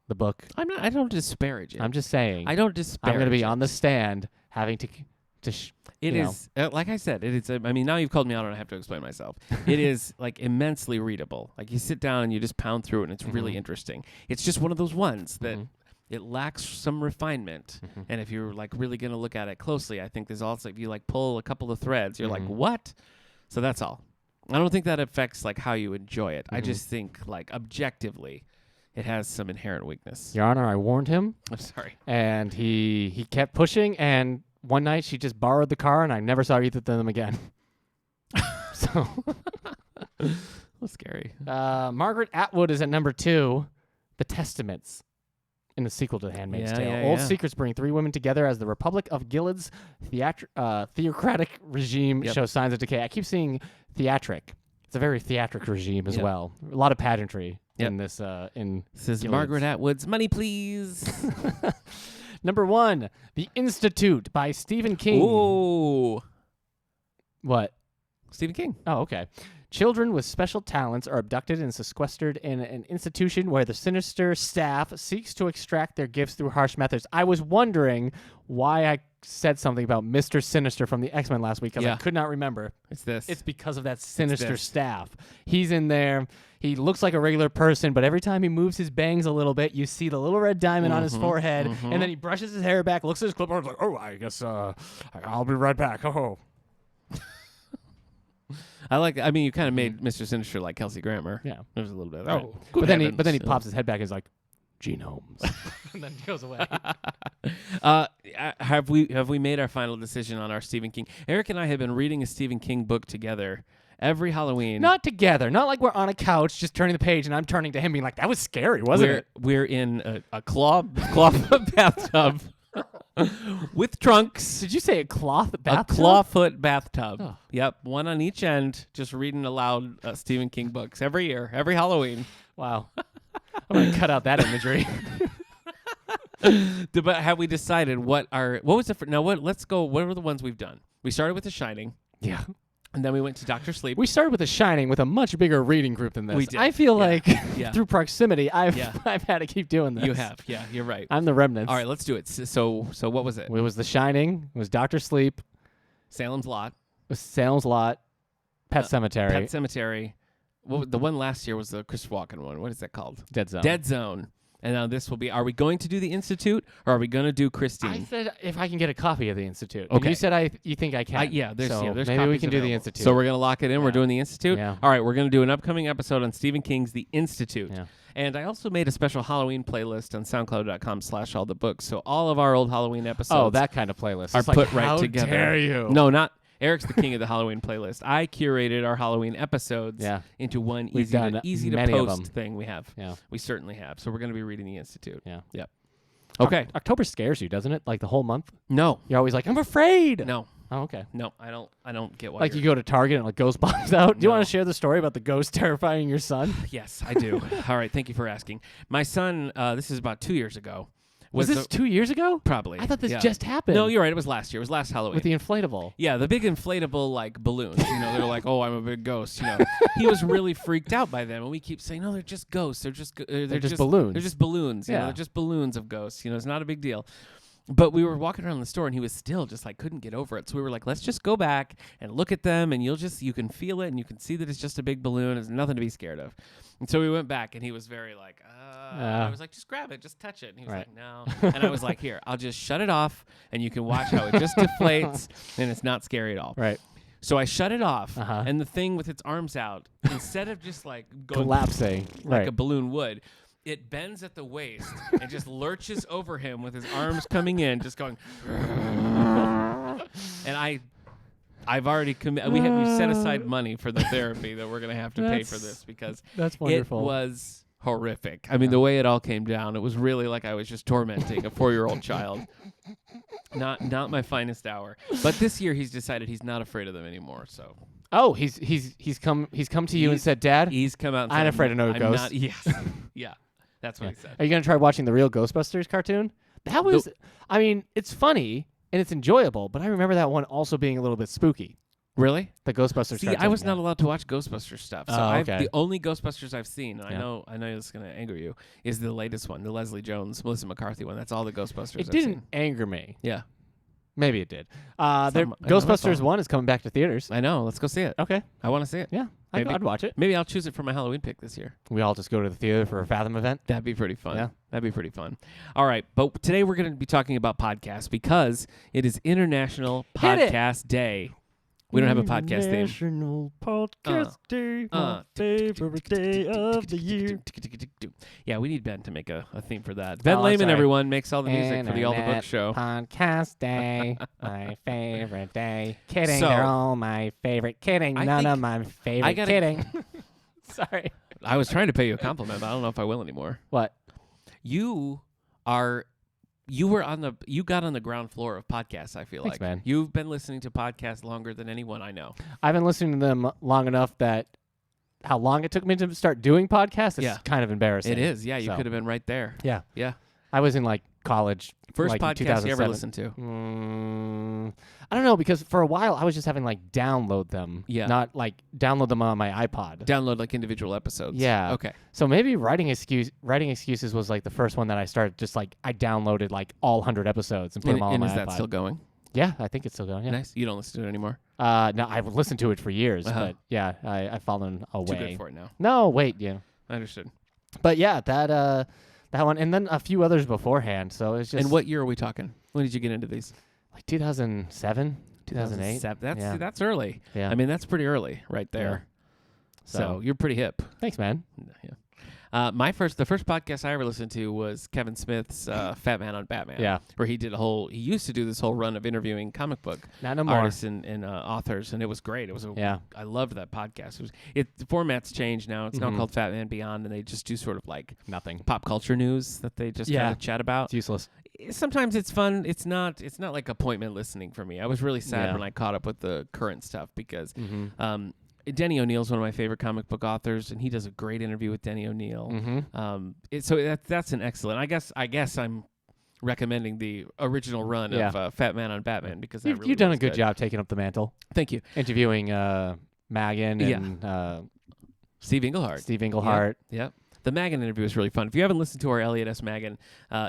the book. I don't disparage it. I'm just saying. I don't disparage I'm going to be it. on the stand having to It is, like I said, it is. I mean, now you've called me out and I have to explain myself. It is like immensely readable. Like you sit down and you just pound through it and it's really interesting. It's just one of those ones that it lacks some refinement. And if you're like really going to look at it closely, I think there's also, if you like pull a couple of threads, you're like, what? So that's all. I don't think that affects like how you enjoy it. I just think like objectively, it has some inherent weakness. Your Honor, I warned him. I'm sorry. And he kept pushing, and one night she just borrowed the car, and I never saw either of them again. So That's scary. Margaret Atwood is at number 2, The Testaments, in the sequel to The Handmaid's Tale. Old secrets bring 3 women together as the Republic of Gilead's theocratic regime shows signs of decay. I keep seeing theatric. It's a very theatric regime as well. A lot of pageantry in this. This is Margaret Atwood's Money, Please. Number 1, The Institute by Stephen King. Ooh. What? Stephen King. Oh, okay. Children with special talents are abducted and sequestered in an institution where the sinister staff seeks to extract their gifts through harsh methods. I was wondering why I said something about Mr. Sinister from the X-Men last week because I could not remember. It's this. It's because of that sinister staff. He's in there. He looks like a regular person, but every time he moves his bangs a little bit, you see the little red diamond on his forehead, and then he brushes his hair back, looks at his clipboard, like, oh, I guess I'll be right back. Oh. I mean, you kind of made Mr. Sinister like Kelsey Grammer. Yeah. There's a little bit of Oh. that. But then he pops his head back and is like, genomes. And then goes away. Have we made our final decision on our Stephen King? Eric and I have been reading a Stephen King book together every Halloween. Not together. Not like we're on a couch just turning the page and I'm turning to him being like, that was scary, wasn't it? We're in a cloth bathtub with trunks. Did you say a cloth bathtub? A clawfoot bathtub. Oh. Yep, one on each end, just reading aloud Stephen King books every year, every Halloween. Wow. I'm going to cut out that imagery. But have we decided what was it for? Now, let's go. What are the ones we've done? We started with The Shining. Yeah. And then we went to Dr. Sleep. We started with The Shining with a much bigger reading group than this. We did. I feel like through proximity, I've had to keep doing this. You have. Yeah, you're right. I'm the remnants. All right, let's do it. So what was it? It was The Shining. It was Dr. Sleep. Salem's Lot. It was Salem's Lot. Pet Cemetery. Pet Cemetery. The one last year was the Chris Walken one. What is that called? Dead Zone. Dead Zone. And now this will be, are we going to do the Institute or are we going to do Christine? I said if I can get a copy of the Institute. Okay. And you said you think I can. There's maybe we can do the available. Institute. So we're going to lock it in. We're doing the Institute. Yeah. All right, we're going to do an upcoming episode on Stephen King's The Institute. Yeah. And I also made a special Halloween playlist on SoundCloud.com/allthebooks. So all of our old Halloween episodes that kind of playlist. are It's put like, right how together. How dare you? No, not. Eric's the king of the Halloween playlist. I curated our Halloween episodes into one easy to post thing we have. Yeah. We certainly have. So we're going to be reading the Institute. Yeah. Yep. Okay. October scares you, doesn't it? Like the whole month? No. You're always like, I'm afraid. No. Oh, okay. No, I don't get why. Like you go to Target and like ghost pops out. Do you want to share the story about the ghost terrifying your son? Yes, I do. All right, thank you for asking. My son, this is about 2 years ago. Was this 2 years ago? Probably. I thought this just happened. No, you're right. It was last year. It was last Halloween. With the inflatable. Yeah, the big inflatable like balloons. They're like, oh, I'm a big ghost. He was really freaked out by them, and we keep saying, no, they're just ghosts. They're just balloons. They're just balloons. They're just balloons of ghosts. It's not a big deal. But we were walking around the store, and he was still just like couldn't get over it. So we were like, let's just go back and look at them, and you can feel it, and you can see that it's just a big balloon. There's nothing to be scared of. And so we went back, and he was very like, I was like, just grab it, just touch it. And he was like, no. And I was like, here, I'll just shut it off, and you can watch how it just deflates, and it's not scary at all. Right. So I shut it off, and the thing with its arms out, instead of just like going collapsing like a balloon would, it bends at the waist and just lurches over him with his arms coming in, just going. And I've already committed. We've set aside money for the therapy that we're going to have to pay for this because that's wonderful. It was horrific. I mean, the way it all came down, it was really like I was just tormenting a 4-year-old child. Not my finest hour. But this year he's decided he's not afraid of them anymore. So. Oh, he's come to you and said, Dad, he's come out and said, I'm afraid of no ghosts. Yes. Yeah. That's what he said. Are you going to try watching the real Ghostbusters cartoon? That was, I mean, it's funny and it's enjoyable, but I remember that one also being a little bit spooky. Really? The Ghostbusters cartoon. I was not allowed to watch Ghostbusters stuff. So okay. The only Ghostbusters I've seen, and I know this is going to anger you, is the latest one, the Leslie Jones, Melissa McCarthy one. That's all the Ghostbusters I've seen. It didn't anger me. Yeah. Maybe it did. Ghostbusters 1 is coming back to theaters. I know. Let's go see it. Okay. I want to see it. Yeah. I'd watch it. Maybe I'll choose it for my Halloween pick this year. We all just go to the theater for a Fathom event. That'd be pretty fun. Yeah. That'd be pretty fun. All right. But today we're going to be talking about podcasts because it is International Podcast Day. We don't have a podcast theme. International Podcast Day, my favorite day of the year. Yeah, we need Ben to make a theme for that. Ben Lehman, everyone, makes all the music for the All the Books show. Podcast Day, my favorite day. Kidding, they're all my favorite. Kidding, none of my favorite. Kidding. Sorry. I was trying to pay you a compliment, but I don't know if I will anymore. What? You got on the ground floor of podcasts, I feel Thanks, like. Man. You've been listening to podcasts longer than anyone I know. I've been listening to them long enough that how long it took me to start doing podcasts is kind of embarrassing. It is, yeah. You could have been right there. Yeah. Yeah. I was in like college. First like podcast you ever listened to? I don't know, because for a while I was just having like download them. Yeah. Not like download them on my iPod. Download like individual episodes. Yeah. Okay. So maybe Writing Excuses was like the first one that I started just like I downloaded like all 100 episodes and put them all on my iPod. And is that still going? Yeah, I think it's still going. Yeah. Nice. You don't listen to it anymore? No, I've listened to it for years, but yeah, I've fallen away. Too good for it now. No, wait, yeah. I understood. But yeah, that one, and then a few others beforehand. So it's just. And what year are we talking? When did you get into these? Like 2007, 2008. That's early. Yeah. I mean, that's pretty early right there. Yeah. So you're pretty hip. Thanks, man. Yeah. The first podcast I ever listened to was Kevin Smith's Fat Man on Batman. Yeah. Where he used to do this whole run of interviewing comic book artists and authors, and it was great. It was I loved that podcast. The format's changed now. It's now called Fat Man Beyond, and they just do sort of like nothing pop culture news that they just kind of chat about. It's useless. Sometimes it's fun. It's not like appointment listening for me. I was really sad when I caught up with the current stuff because Denny O'Neill's one of my favorite comic book authors, and he does a great interview with Denny O'Neill. So that's an excellent. I guess I'm recommending the original run of Fat Man on Batman because you've done a good job taking up the mantle. Thank you. Interviewing Megan and Steve Englehart. Yep. The Magan interview is really fun. If you haven't listened to our Elliot S. Magan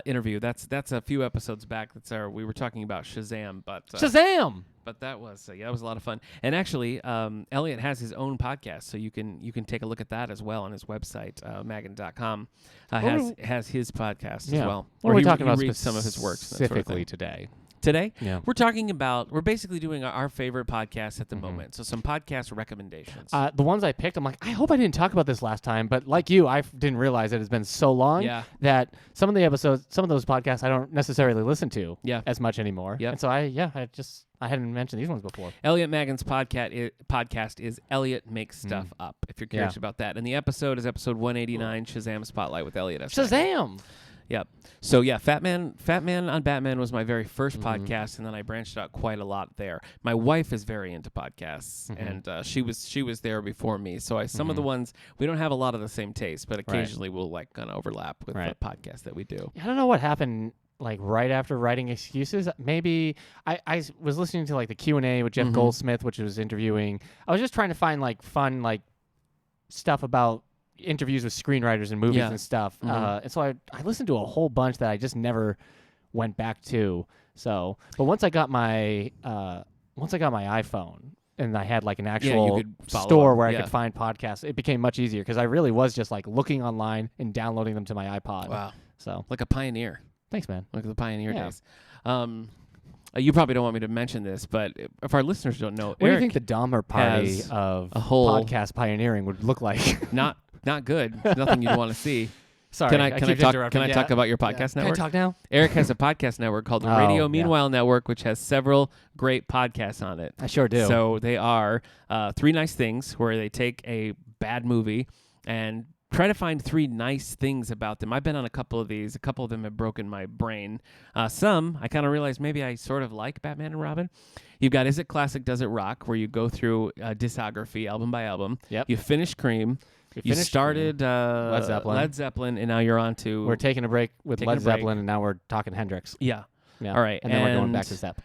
interview, that's a few episodes back. We were talking about Shazam, but Shazam. But that was that was a lot of fun. And actually, Elliot has his own podcast, so you can take a look at that as well on his website, magan.com. Has his podcast as well. What are we talking about some of his works specifically today? Today, yeah. we're basically doing our favorite podcasts at the moment. So some podcast recommendations. The ones I picked, I'm like, I hope I didn't talk about this last time, but like you, I didn't realize it has been so long that some of the episodes, some of those podcasts I don't necessarily listen to as much anymore. And so I I hadn't mentioned these ones before. Elliot Magan's podcast is Elliot Makes Stuff Up, if you're curious about that. And the episode is episode 189, Shazam Spotlight with Elliot. Shazam! Yep. So yeah, Fat Man on Batman was my very first podcast, and then I branched out quite a lot there. My wife is very into podcasts, and she was there before me. So some of the ones we don't have a lot of the same taste, but occasionally we'll like kind of overlap with the podcast that we do. I don't know what happened. Like right after writing Excuses, maybe I was listening to like the Q&A with Jeff Goldsmith, which was interviewing. I was just trying to find like fun like stuff about interviews with screenwriters and movies and stuff. And so I listened to a whole bunch that I just never went back to. So, but once I got my iPhone and I had like an actual store where I could find podcasts, it became much easier because I really was just like looking online and downloading them to my iPod. Wow. So like a pioneer. Thanks, man. Look at the pioneer days. You probably don't want me to mention this, but if our listeners don't know, what do you think the Dahmer party of a whole podcast pioneering would look like? Not good. Nothing you'd want to see. Sorry, can I talk about your podcast network? Can I talk now? Eric has a podcast network called the Radio Meanwhile Network, which has several great podcasts on it. I sure do. So they are Three Nice Things, where they take a bad movie and try to find three nice things about them. I've been on a couple of these. A couple of them have broken my brain. Some, I kind of realized maybe I sort of like Batman and Robin. You've got Is It Classic, Does It Rock, where you go through a discography, album by album. Yep. You finish Cream. You started Led Zeppelin, and now you're on to... We're taking a break with Led Zeppelin, and now we're talking Hendrix. Yeah. All right. And then we're going back to Zepp.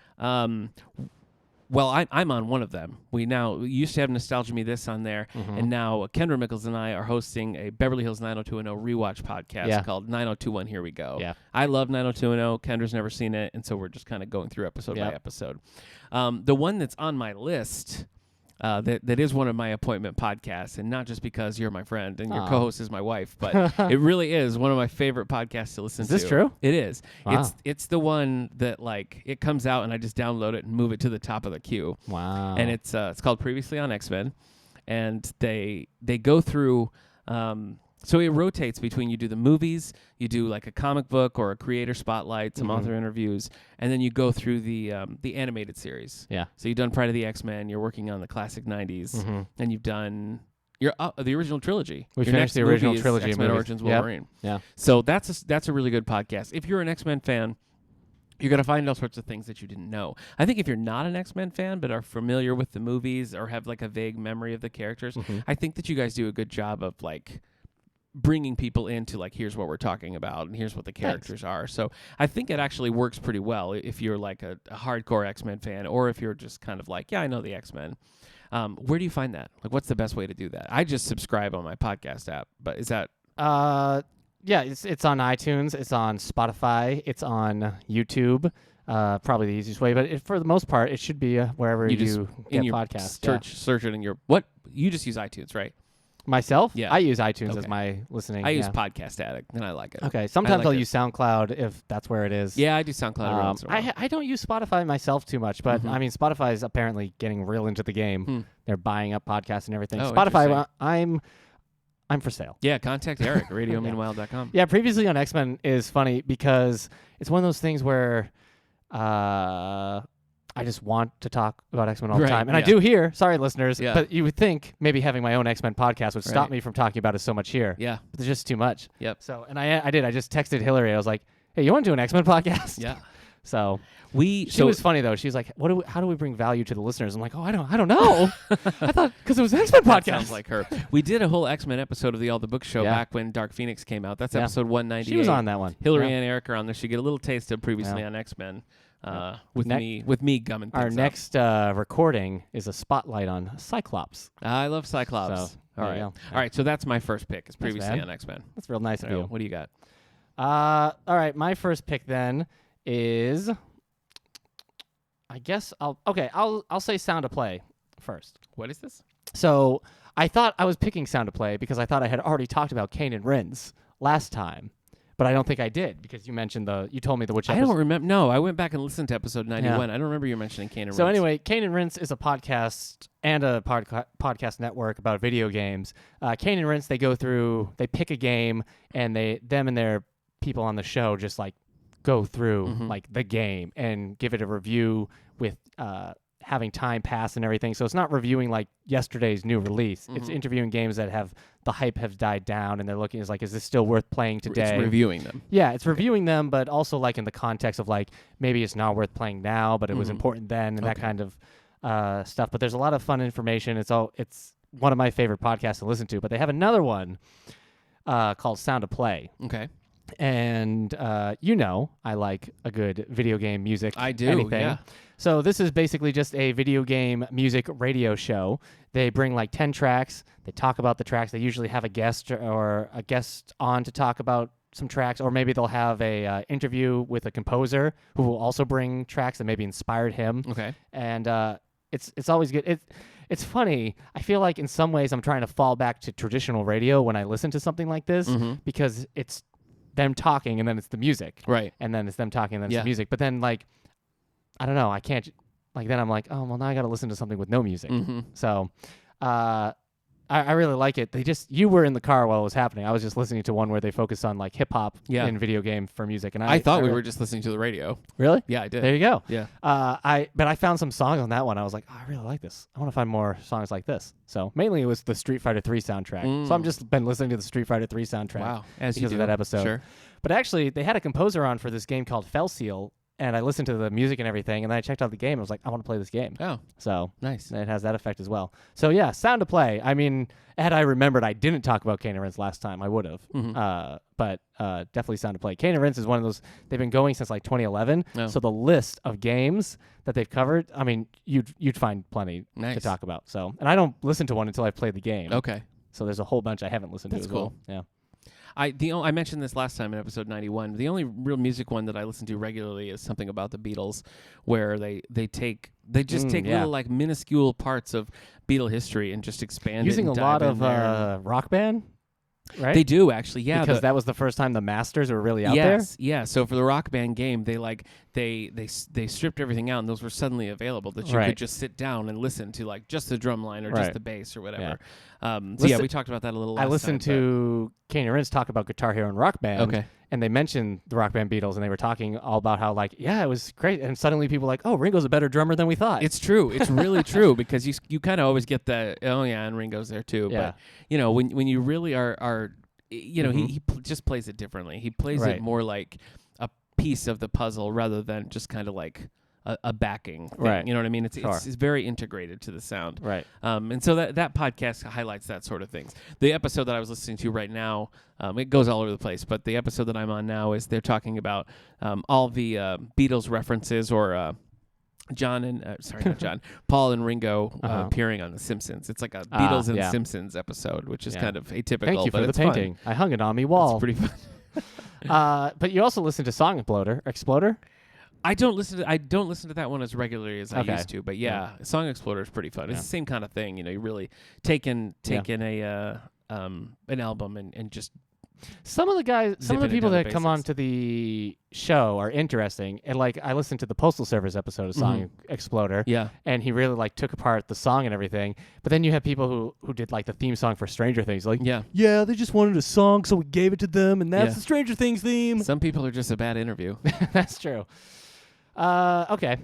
Well, I'm on one of them. We used to have Nostalgia Me This on there, and now Kendra Mickles and I are hosting a Beverly Hills 90210 rewatch podcast called 9021 Here We Go. Yeah. I love 90210. Kendra's never seen it, and so we're just kind of going through episode by episode. The one that's on my list... that is one of my appointment podcasts, and not just because you're my friend and your co-host is my wife, but it really is one of my favorite podcasts to listen to. Is this true? It is. Wow. It's the one that like it comes out and I just download it and move it to the top of the queue. Wow. And it's called Previously on XMen, and they go through. So it rotates between you do the movies, you do like a comic book or a creator spotlight, some author interviews, and then you go through the animated series. Yeah. So you've done Pride of the X-Men, you're working on the classic 90s, and you've done the original trilogy. We finished the original trilogy. X-Men Origins Wolverine. Yeah. So that's a really good podcast. If you're an X-Men fan, you're going to find all sorts of things that you didn't know. I think if you're not an X-Men fan but are familiar with the movies or have like a vague memory of the characters, I think that you guys do a good job of like bringing people into like, here's what we're talking about and here's what the characters are. So I think it actually works pretty well if you're like a hardcore X-Men fan, or if you're just kind of like, yeah, I know the X-Men. Where do you find that? Like, what's the best way to do that? I just subscribe on my podcast app, but is that... Yeah, it's on iTunes, it's on Spotify, it's on YouTube. Probably the easiest way, but for the most part, it should be wherever you get podcasts. Search it in your... What? You just use iTunes, right? Myself? Yeah. I use iTunes as my listening. I use Podcast Addict, and I like it. Okay. Sometimes I'll use SoundCloud if that's where it is. Yeah, I do SoundCloud every once in a while. I don't use Spotify myself too much, but I mean, Spotify is apparently getting real into the game. They're buying up podcasts and everything. Oh, Spotify, I'm for sale. Yeah, contact Eric, radiomeanwhile.com. Yeah, Previously on X-Men is funny because it's one of those things where I just want to talk about X-Men all the time. And I do here. Sorry, listeners. Yeah. But you would think maybe having my own X-Men podcast would stop me from talking about it so much here. Yeah. But there's just too much. Yep. So, and I did. I just texted Hillary. I was like, hey, you want to do an X-Men podcast? Yeah. So she was funny though. She's like, how do we bring value to the listeners? I'm like, oh, I don't know. I thought because it was an X-Men podcast. Sounds like her. We did a whole X-Men episode of the All the Book Show back when Dark Phoenix came out. That's episode 198. She was on that one. Hillary and Eric are on there. She get a little taste of Previously on X-Men. With me gumming things Our next recording is a spotlight on Cyclops. I love Cyclops. So, all right. So that's my first pick. It's Previously on X-Men. That's real nice of you. What do you got? All right. My first pick then is, I guess I'll say Sound of Play first. What is this? So I thought I was picking Sound of Play because I thought I had already talked about Kane and Rins last time. But I don't think I did because you mentioned you told me which episode. I don't remember. No, I went back and listened to episode 91. I don't remember you mentioning Kane and Rins. So anyway, Kane and Rins is a podcast and a podcast network about video games. Kane and Rins, they pick a game and them and their people on the show just like go through like the game and give it a review with having time pass and everything. So it's not reviewing like yesterday's new release. It's interviewing games that have the hype has died down, and they're looking is like, is this still worth playing today? It's reviewing them. Yeah, it's reviewing them, but also like in the context of like maybe it's not worth playing now, but it was important then, and that kind of stuff. But there's a lot of fun information. It's one of my favorite podcasts to listen to. But they have another one called Sound of Play. Okay. And I like a good video game music. I do. Anything. Yeah. So this is basically just a video game music radio show. They bring like 10 tracks. They talk about the tracks. They usually have a guest on to talk about some tracks, or maybe they'll have a interview with a composer who will also bring tracks that maybe inspired him. Okay. And it's always good. It's funny. I feel like in some ways I'm trying to fall back to traditional radio when I listen to something like this because it's them talking and then it's the music. Right. And then it's them talking and then it's the music. But then like, I don't know. I can't like, then I'm like, oh, well now I got to listen to something with no music. So, I really like it. You were in the car while it was happening. I was just listening to one where they focused on like hip hop in video game for music. And I thought we were just listening to the radio. Really? Yeah, I did. There you go. Yeah. But I found some songs on that one. I was like, oh, I really like this. I want to find more songs like this. So mainly it was the Street Fighter 3 soundtrack. So I've just been listening to the Street Fighter 3 soundtrack. Wow. Because of that episode. Sure. But actually, they had a composer on for this game called Fell Seal. And I listened to the music and everything, and then I checked out the game. And I was like, I want to play this game. Oh, so nice. It has that effect as well. So yeah, Sound of Play. I mean, had I remembered I didn't talk about Kane and Rince last time, I would have. But definitely Sound of Play. Kane and Rince is one of those. They've been going since like 2011. Oh. So the list of games that they've covered, I mean, you'd find plenty to talk about. So, and I don't listen to one until I've played the game. Okay. So there's a whole bunch I haven't listened to as well. Yeah. I mentioned this last time in episode 91. The only real music one that I listen to regularly is something about the Beatles, where they take little like minuscule parts of Beatle history and just expand using it and a lot of Rock Band. Right? They do actually, yeah. Because that was the first time the masters were really out there. Yeah. So for the Rock Band game, they stripped everything out, and those were suddenly available that you could just sit down and listen to, like just the drum line or just the bass or whatever. Yeah. We talked about that a little. I listened to Kane and Rince talk about Guitar Hero and Rock Band. Okay. And they mentioned the Rock Band Beatles, and they were talking all about how it was great. And suddenly people were like, oh, Ringo's a better drummer than we thought. It's true. It's really true, because you kind of always get the, oh yeah, and Ringo's there too. Yeah. But when you really are he just plays it differently. He plays it more like a piece of the puzzle rather than just kind of like a backing thing. Right. You know what I mean? It's very integrated to the sound. Right. And so that podcast highlights that sort of things. The episode that I was listening to right now, it goes all over the place, but the episode that I'm on now is they're talking about all the Beatles references, or Paul and Ringo appearing on The Simpsons. It's like a Beatles and Simpsons episode, which is kind of atypical. Thank you for the painting. Fun. I hung it on me wall. It's pretty fun. But you also listen to Song Exploder? I don't listen to that one as regularly as I used to, but Song Exploder is pretty fun. It's the same kind of thing, you really taking a an album and just some of the people that come on to the show are interesting. And like I listened to the Postal Service episode of Song Exploder. Yeah. And he really like took apart the song and everything. But then you have people who did like the theme song for Stranger Things. Like, yeah, they just wanted a song, so we gave it to them, and that's the Stranger Things theme. Some people are just a bad interview. That's true. Okay.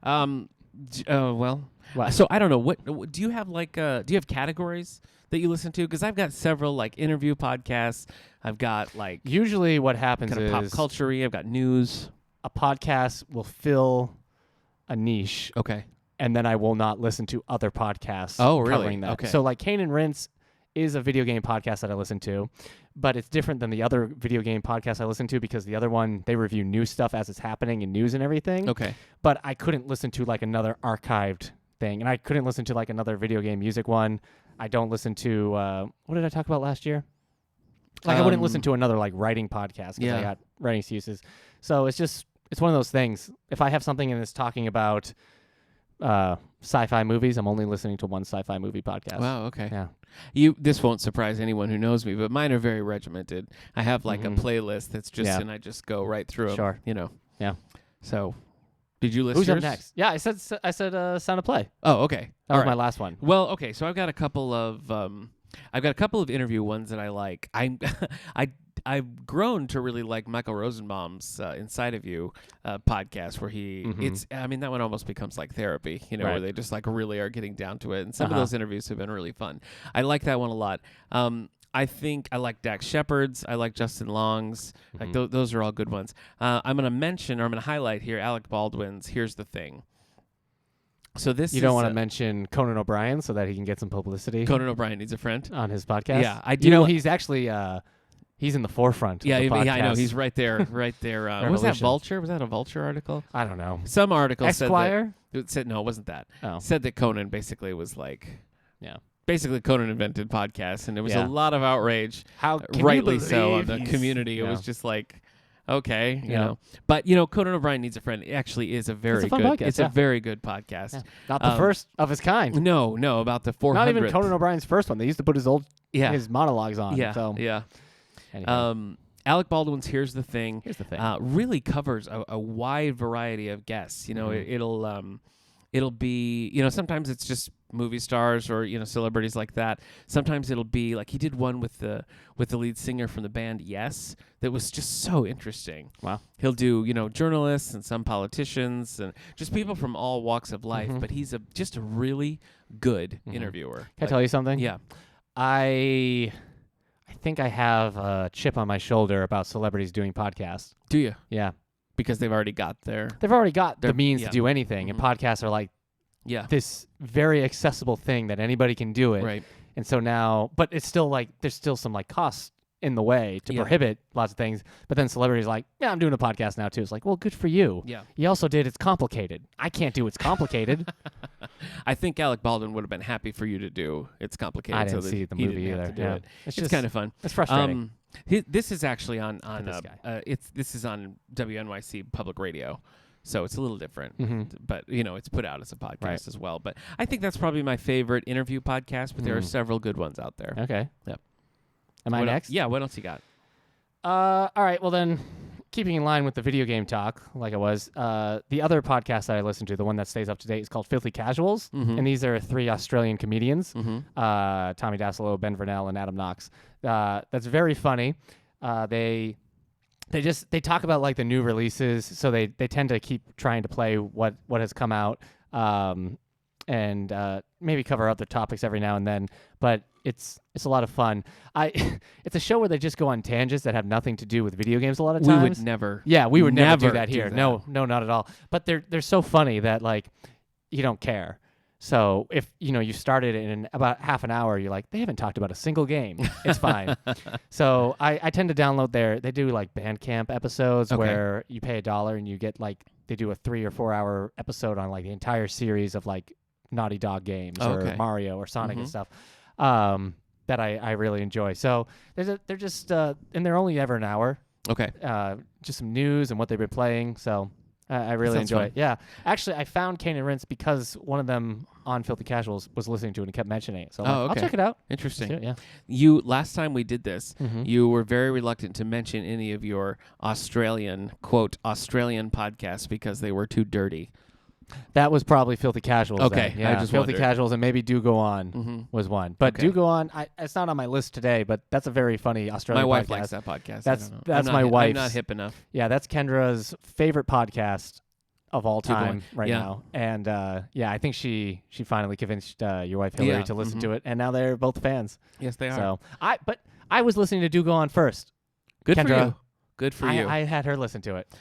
Well, what? So I don't know. What do you have do you have categories that you listen to? Because I've got several like interview podcasts. I've got like usually what happens is pop culture-y. I've got news. A podcast will fill a niche. Okay. And then I will not listen to other podcasts covering that. Okay. So like Kane and Rince is a video game podcast that I listen to, but it's different than the other video game podcasts I listen to, because the other one, they review new stuff as it's happening in news and everything. Okay. But I couldn't listen to like another archived thing, and I couldn't listen to like another video game music one. I don't listen to, what did I talk about last year? Like I wouldn't listen to another like writing podcast because I got writing excuses. So it's one of those things. If I have something and it's talking about sci-fi movies, I'm only listening to one sci-fi movie podcast. Wow, okay. Yeah. This won't surprise anyone who knows me, but mine are very regimented. I have like a playlist that's just, and I just go right through them. Sure. Yeah. So, did you list Who's yours? up next? Yeah, I said Sound of Play. Oh, okay. That was my last one. Well, okay, so I've got a couple of interview ones that I like. I I've grown to really like Michael Rosenbaum's Inside of You podcast, where that one almost becomes like therapy, where they just like really are getting down to it. And some of those interviews have been really fun. I like that one a lot. I think I like Dax Shepard's. I like Justin Long's. Like those are all good ones. I'm going to mention, or I'm going to highlight here, Alec Baldwin's Here's the Thing. So this you don't want to mention Conan OBrien so that he can get some publicity. Conan OBrien needs a friend on his podcast. Yeah, I do. He's actually he's in the forefront. Yeah, of the podcast. I know. He's right there, right there. Was that Vulture? Was that a Vulture article? I don't know. Some article Esquire? said no, it wasn't that. Oh. Said that Conan basically was like, yeah. Basically, Conan invented podcasts, and there was a lot of outrage. How rightly so on the community. It was just like, okay, you know. But Conan OBrien Needs a Friend actually is a very good. Podcast, it's a very good podcast. Yeah. Not the first of its kind. No, about the 400th. Not even Conan OBrien's first one. They used to put his monologues on. Yeah, so. yeah. Anyway. Alec Baldwin's Here's the Thing. Here's the Thing. Really covers a wide variety of guests. It'll be, sometimes it's just movie stars or, celebrities like that. Sometimes it'll be like he did one with the lead singer from the band Yes that was just so interesting. Wow. He'll do, journalists and some politicians and just people from all walks of life, but he's just a really good interviewer. Can I tell you something? Yeah. I think I have a chip on my shoulder about celebrities doing podcasts. Do you? Yeah. Because they've already got the means to do anything, and podcasts are like this very accessible thing that anybody can do it. Right. And so now, but it's still like there's still some like costs in the way to prohibit lots of things. But then celebrities are like, yeah, I'm doing a podcast now too. It's like, well, good for you. Yeah. You also did It's Complicated. I can't do It's Complicated. I think Alec Baldwin would have been happy for you to do It's Complicated. I didn't see the movie either. Yeah. It's just kind of fun. It's frustrating. This is actually on this is on WNYC Public Radio, so it's a little different. But it's put out as a podcast as well. But I think that's probably my favorite interview podcast. But there are several good ones out there. Okay. Yep. Am I next? Yeah. What else you got? All right. Well then, keeping in line with the video game talk, like I was, the other podcast that I listen to, the one that stays up to date, is called Filthy Casuals, and these are 3 Australian comedians, Tommy Dassolo, Ben Vernell, and Adam Knox. That's very funny. They talk about like the new releases, so they tend to keep trying to play what has come out, and maybe cover other topics every now and then. But it's a lot of fun. It's a show where they just go on tangents that have nothing to do with video games a lot of times. We would never. Yeah, we would never do that here. No, not at all. But they're so funny that like you don't care. So if you started it in about half an hour, you're like, they haven't talked about a single game. It's fine. So I tend to download they do like Bandcamp episodes where you pay $1 and you get like, they do a 3 or 4 hour episode on like the entire series of like Naughty Dog games or Mario or Sonic and stuff that I really enjoy. So they're just, and they're only ever an hour. Okay. Just some news and what they've been playing. So I really enjoy it. Yeah. Actually, I found Kane and Rince because one of them on Filthy Casuals was listening to it and kept mentioning it. So I'll check it out. Interesting. Yeah. Last time we did this, you were very reluctant to mention any of your Australian podcasts because they were too dirty. That was probably Filthy Casuals. Okay. Then. Yeah, Filthy Casuals and maybe Do Go On was one. But Do Go On, it's not on my list today, but that's a very funny Australian podcast. My wife likes that podcast. That's my wife's. I'm not hip enough. Yeah, that's Kendra's favorite podcast of all time now. And I think she finally convinced your wife Hillary to listen to it, and now they're both fans. Yes, they are. So I was listening to Do Go On first. Good Kendra, for you. Good for you. I had her listen to it.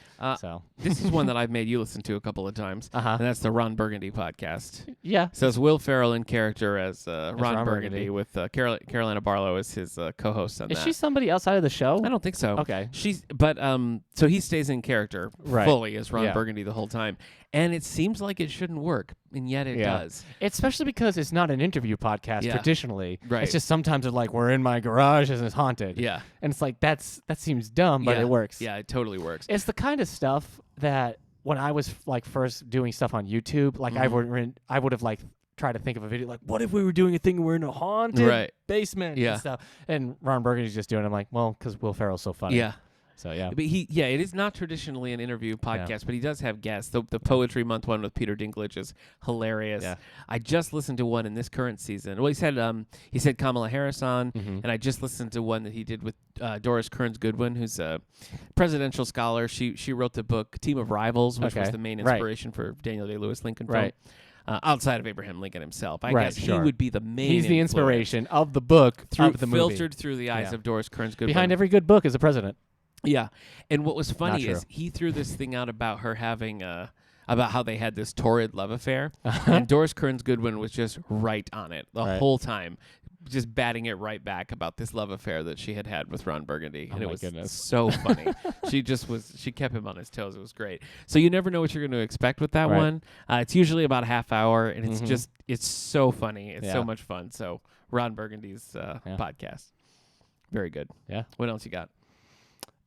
This is one that I've made you listen to a couple of times, and that's the Ron Burgundy podcast. Yeah. So it's Will Ferrell in character as Ron Burgundy with Carolina Barlow as his co-host on that. Is she somebody outside of the show? I don't think so. Okay. So he stays in character fully as Ron Burgundy the whole time. And it seems like it shouldn't work, and yet it does. Especially because it's not an interview podcast traditionally. Right. It's just sometimes they're like, we're in my garage and it's haunted. Yeah. And it's like, that seems dumb, but it works. Yeah, it totally works. It's the kind of stuff that when I was like first doing stuff on YouTube, like I would have like tried to think of a video like, what if we were doing a thing where we're in a haunted basement and stuff? And Ron Burgundy's just doing it. I'm like, well, because Will Ferrell's so funny. Yeah. So yeah, but it is not traditionally an interview podcast, but he does have guests. The Poetry Month one with Peter Dinklage is hilarious. Yeah. I just listened to one in this current season. Well, he said Kamala Harris on, and I just listened to one that he did with Doris Kearns Goodwin, who's a presidential scholar. She wrote the book Team of Rivals, which was the main inspiration for Daniel Day-Lewis Lincoln film. Right. Outside of Abraham Lincoln himself, I Right, guess sure. he would be the main. He's the inspiration of the book through the movie. Filtered through the eyes of Doris Kearns Goodwin. Behind every good book is a president. Yeah, and what was funny Not is he threw this thing out about her having about how they had this torrid love affair, and Doris Kearns Goodwin was just right on it the whole time, just batting it right back about this love affair that she had with Ron Burgundy, and it was so funny. She kept him on his toes. It was great. So you never know what you're going to expect with that one. It's usually about a half hour, and it's so funny. It's so much fun. So Ron Burgundy's podcast, very good. Yeah. What else you got?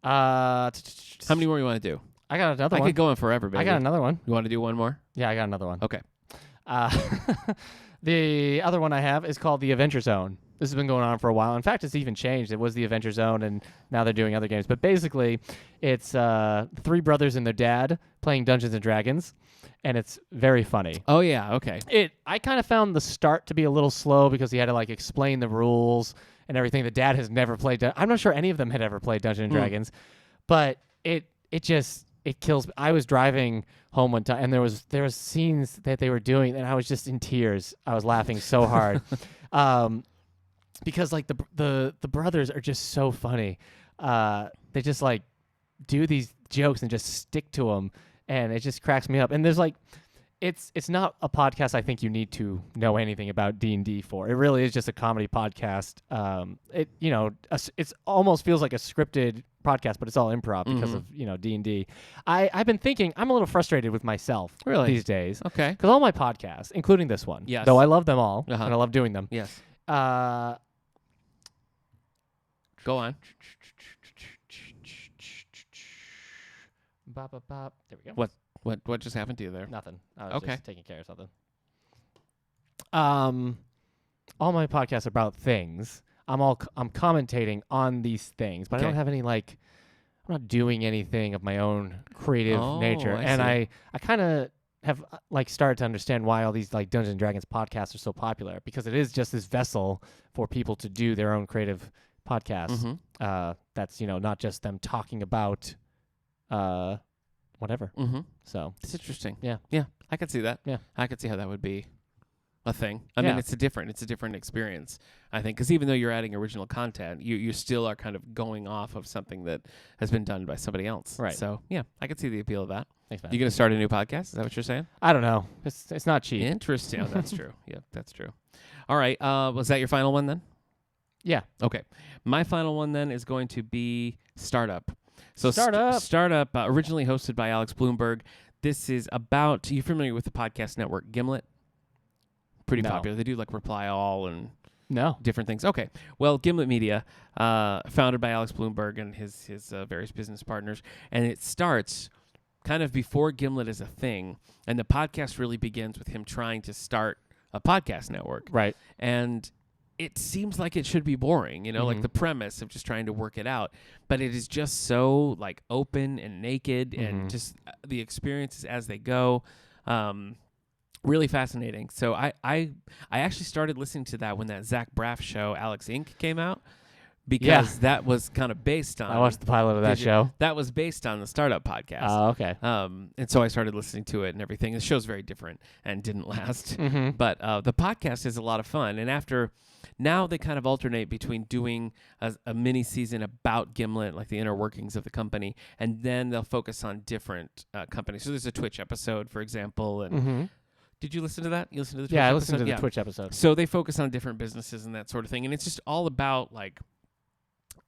How How many more you want to do? I got another one. I could go on forever, baby. I got another one. You want to do one more? Yeah, I got another one. Okay. The other one I have is called the Avengers Own. This has been going on for a while. In fact, it's even changed. It was the Avengers Own, and now they're doing other games. But basically, it's three brothers and their dad playing Dungeons and Dragons, and it's very funny. Oh yeah, okay. I kind of found the start to be a little slow because he had to like explain the rules and everything. The dad has never played. I'm not sure any of them had ever played Dungeons and Dragons, but it kills me. I was driving home one time, and there was scenes that they were doing, and I was just in tears. I was laughing so hard, because like the brothers are just so funny. They just like do these jokes and just stick to them, and it just cracks me up. And there's like, it's not a podcast I think you need to know anything about D&D for. It really is just a comedy podcast. It almost feels like a scripted podcast, but it's all improv because of D&D. I've been thinking I'm a little frustrated with myself these days. Okay. Because all my podcasts, including this one, yes, though I love them all and I love doing them. Yes. Go on. Bop, bop, bop. There we go. What just happened to you there? Nothing. I was just taking care of something. All my podcasts are about things. I'm commentating on these things, but I don't have any I'm not doing anything of my own creative nature. And I kind of have started to understand why all these Dungeons and Dragons podcasts are so popular, because it is just this vessel for people to do their own creative podcasts. That's not just them talking about whatever. So it's interesting. Yeah. I could see that. Yeah, I could see how that would be a thing. I mean, it's a different experience, I think, because even though you're adding original content, you still are kind of going off of something that has been done by somebody else. Right. So yeah, I could see the appeal of that. Thanks, man. You going to start a new podcast? Is that what you're saying? I don't know. It's not cheap. Interesting. Oh, that's true. Yeah, that's true. All right. Was that your final one then? Yeah. Okay. My final one then is going to be Startup. So Startup, originally hosted by Alex Bloomberg. This is about, you familiar with the podcast network Gimlet? Pretty popular. They do Reply All and different things. Okay. Well, Gimlet Media, founded by Alex Bloomberg and his various business partners, and it starts kind of before Gimlet is a thing, and the podcast really begins with him trying to start a podcast network. Right. And it seems like it should be boring, like the premise of just trying to work it out, but it is just so open and naked and just the experiences as they go. Really fascinating. So I actually started listening to that when that Zach Braff show, Alex Inc. came out, because that was kind of based on... I watched the pilot of that show. That was based on the Startup podcast. Oh, okay. And so I started listening to it and everything. The show's very different and didn't last. But the podcast is a lot of fun. And now they kind of alternate between doing a mini season about Gimlet, like the inner workings of the company, and then they'll focus on different companies. So there's a Twitch episode, for example, and... Did you listen to that? You listened to the Twitch episode? I listened to the Twitch episode. So they focus on different businesses and that sort of thing. And it's just all about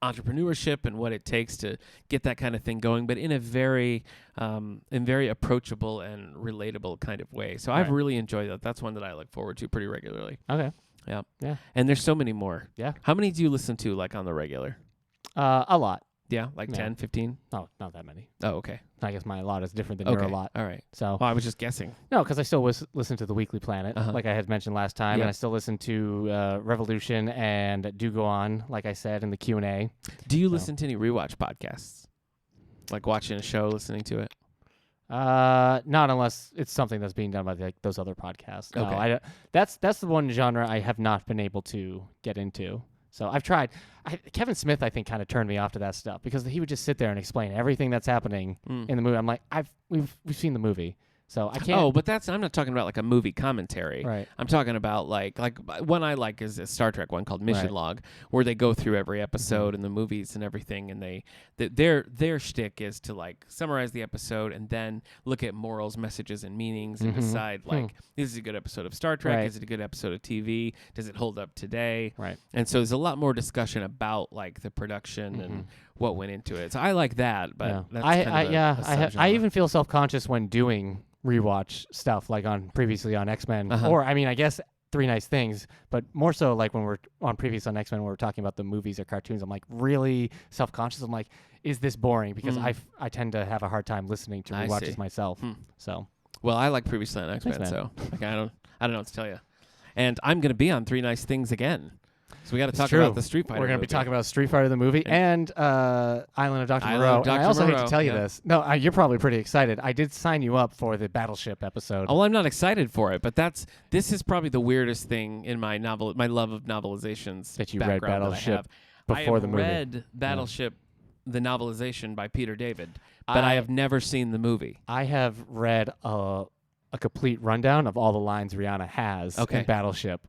entrepreneurship and what it takes to get that kind of thing going, but in a very approachable and relatable kind of way. So I've really enjoyed that. That's one that I look forward to pretty regularly. Okay. Yeah. Yeah. And there's so many more. Yeah. How many do you listen to on the regular? A lot. Yeah, 10, 15? No, not that many. Oh, okay. I guess my lot is different than your lot. All right. So, well, I was just guessing. No, because I still listen to the Weekly Planet, like I had mentioned last time, and I still listen to Revolution and Do Go On, like I said in the Q&A. Do you listen to any rewatch podcasts? Like watching a show, listening to it? Not unless it's something that's being done by those other podcasts. No, okay. that's the one genre I have not been able to get into. So I've tried. Kevin Smith, I think, kind of turned me off to that stuff because he would just sit there and explain everything that's happening in the movie. I'm like, we've seen the movie, so I can't. Oh, but I'm not talking about like a movie commentary. Right. I'm talking about like one I like is a Star Trek one called Mission Log, where they go through every episode and the movies and everything, and their shtick is to like summarize the episode and then look at morals, messages, and meanings and decide like, is it a good episode of Star Trek? Right. Is it a good episode of TV? Does it hold up today? Right. And so there's a lot more discussion about like the production and what went into it. So I like that, but that's kind of a I even feel self-conscious when doing rewatch stuff like previously on X-Men or I mean I guess Three Nice Things, but more so like when we're on previous on X-Men when we're talking about the movies or cartoons, I'm like really self-conscious. I'm like, is this boring? Because I tend to have a hard time listening to rewatches myself. So well, I like previously on X-Men, so like I don't know what to tell you. And I'm going to be on Three Nice Things again. So we got to talk about the Street Fighter. We're going to be talking about Street Fighter the movie and Island of Dr. Island Moreau. of Dr. And I also hate Moreau, to tell you this. No, you're probably pretty excited. I did sign you up for the Battleship episode. Oh, well, I'm not excited for it, but this is probably the weirdest thing in my love of novelizations that you read Battleship before the movie. I have read Battleship, the novelization by Peter David, but I have never seen the movie. I have read a complete rundown of all the lines Rihanna has in Battleship.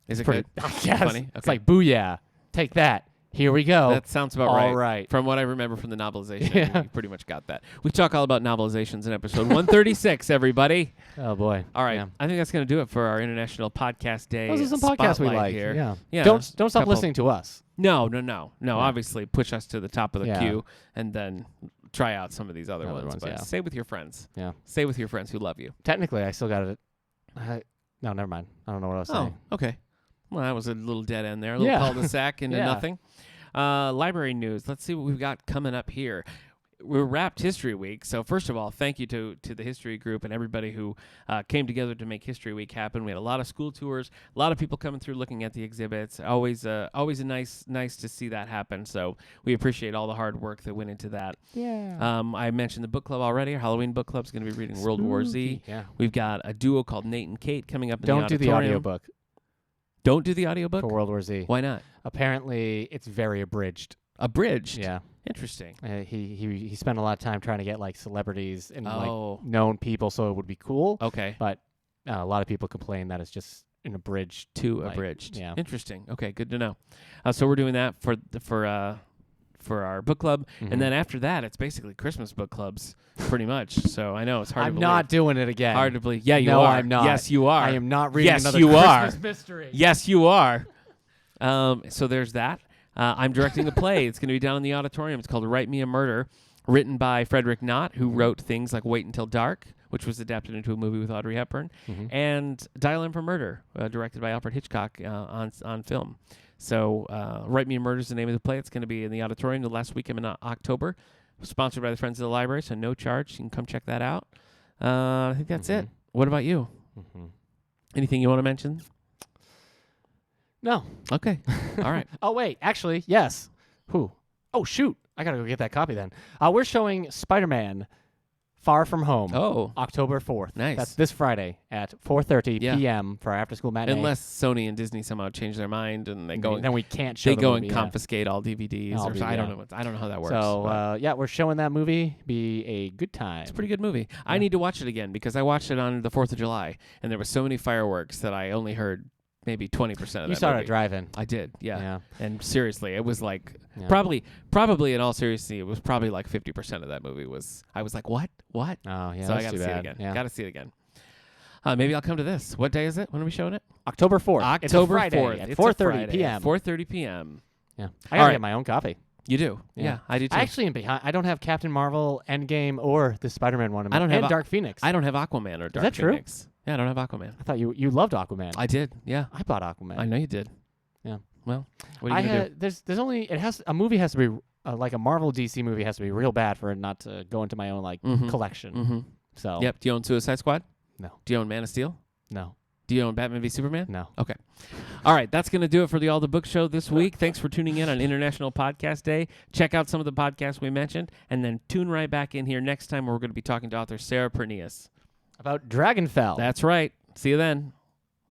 Is it good? Yes. Funny? Okay. It's like, booyah. Take that. Here we go. That sounds about all right. From what I remember from the novelization, you pretty much got that. We talk all about novelizations in episode 136, everybody. Oh, boy. All right. Yeah. I think that's going to do it for our International Podcast Day. Those are some podcasts we like here. Yeah. Don't stop listening to us. No. Obviously, push us to the top of the queue and then try out some of these other ones. But stay with your friends. Yeah. Stay with your friends who love you. Technically, I still got it. No, never mind. I don't know what I was saying. Okay. Well, that was a little dead end there. A little cul-de-sac into nothing. Library news. Let's see what we've got coming up here. We're wrapped History Week. So first of all, thank you to the History Group and everybody who came together to make History Week happen. We had a lot of school tours, a lot of people coming through looking at the exhibits. Always a nice to see that happen. So we appreciate all the hard work that went into that. Yeah. I mentioned the book club already. Our Halloween book club is going to be reading World War Z. Yeah. We've got a duo called Nate and Kate coming up in the auditorium. Don't do the audiobook. Don't do the audiobook? For World War Z. Why not? Apparently, it's very abridged. Abridged? Yeah. Interesting. He spent a lot of time trying to get like celebrities and like known people, so it would be cool. Okay. But a lot of people complain that it's just an abridged. Too abridged. Yeah. Interesting. Okay, good to know. So we're doing that for our book club, and then after that, it's basically Christmas book clubs, pretty much. So I know it's hard to believe. I'm not doing it again. Hard to believe. Yeah, you no, are. I'm not. Yes, you are. I am not reading another Christmas mystery. Yes, you are. So there's that. I'm directing a play. It's going to be down in the auditorium. It's called Write Me a Murder, written by Frederick Knott, who wrote things like Wait Until Dark, which was adapted into a movie with Audrey Hepburn, and Dial M for Murder, directed by Alfred Hitchcock on film. So Write Me a Murder is the name of the play. It's going to be in the auditorium the last weekend in October, sponsored by the Friends of the Library, so no charge. You can come check that out. I think that's it. What about you? Anything you want to mention? No. Okay. All right. Oh, wait. Actually, yes. Who? Oh, shoot. I got to go get that copy then. We're showing Spider-Man Far From Home. October 4th. Nice. That's this Friday at 4:30 p.m. for our after-school matinee. Unless Sony and Disney somehow change their mind and they go. Then we can't show. They go and confiscate all DVDs. I don't know. I don't know how that works. So we're showing that movie. Be a good time. It's a pretty good movie. Yeah. I need to watch it again because I watched it on the 4th of July and there were so many fireworks that I only heard maybe 20% of that. You saw movie. it drive-in. I did, yeah. And seriously, it was like probably in all seriousness, it was probably like 50% of that movie was. I was like, what? Oh yeah. So I got to see it again. Got to see it again. Maybe I'll come to this. What day is it? When are we showing it? October 4th. October 4th at 4:30 p.m. 4:30 p.m. Yeah. I gotta get my own copy. You do? Yeah, I do too. I actually am behind. I don't have Captain Marvel, Endgame, or the Spider-Man one. I don't have Dark Phoenix. I don't have Aquaman or Dark Phoenix. Is that true? Yeah, I don't have Aquaman. I thought you loved Aquaman. I did. Yeah. I bought Aquaman. I know you did. Yeah. Well, what are you gonna do? There's only a movie has to be like a Marvel DC movie has to be real bad for it not to go into my own collection. So. Yep. Do you own Suicide Squad? No. Do you own Man of Steel? No. Do you own Batman v Superman? No. Okay. All right. That's going to do it for the All the Book Show this week. Thanks for tuning in on International Podcast Day. Check out some of the podcasts we mentioned, and then tune right back in here next time where we're going to be talking to author Sarah Pernias about Dragonfell. That's right. See you then.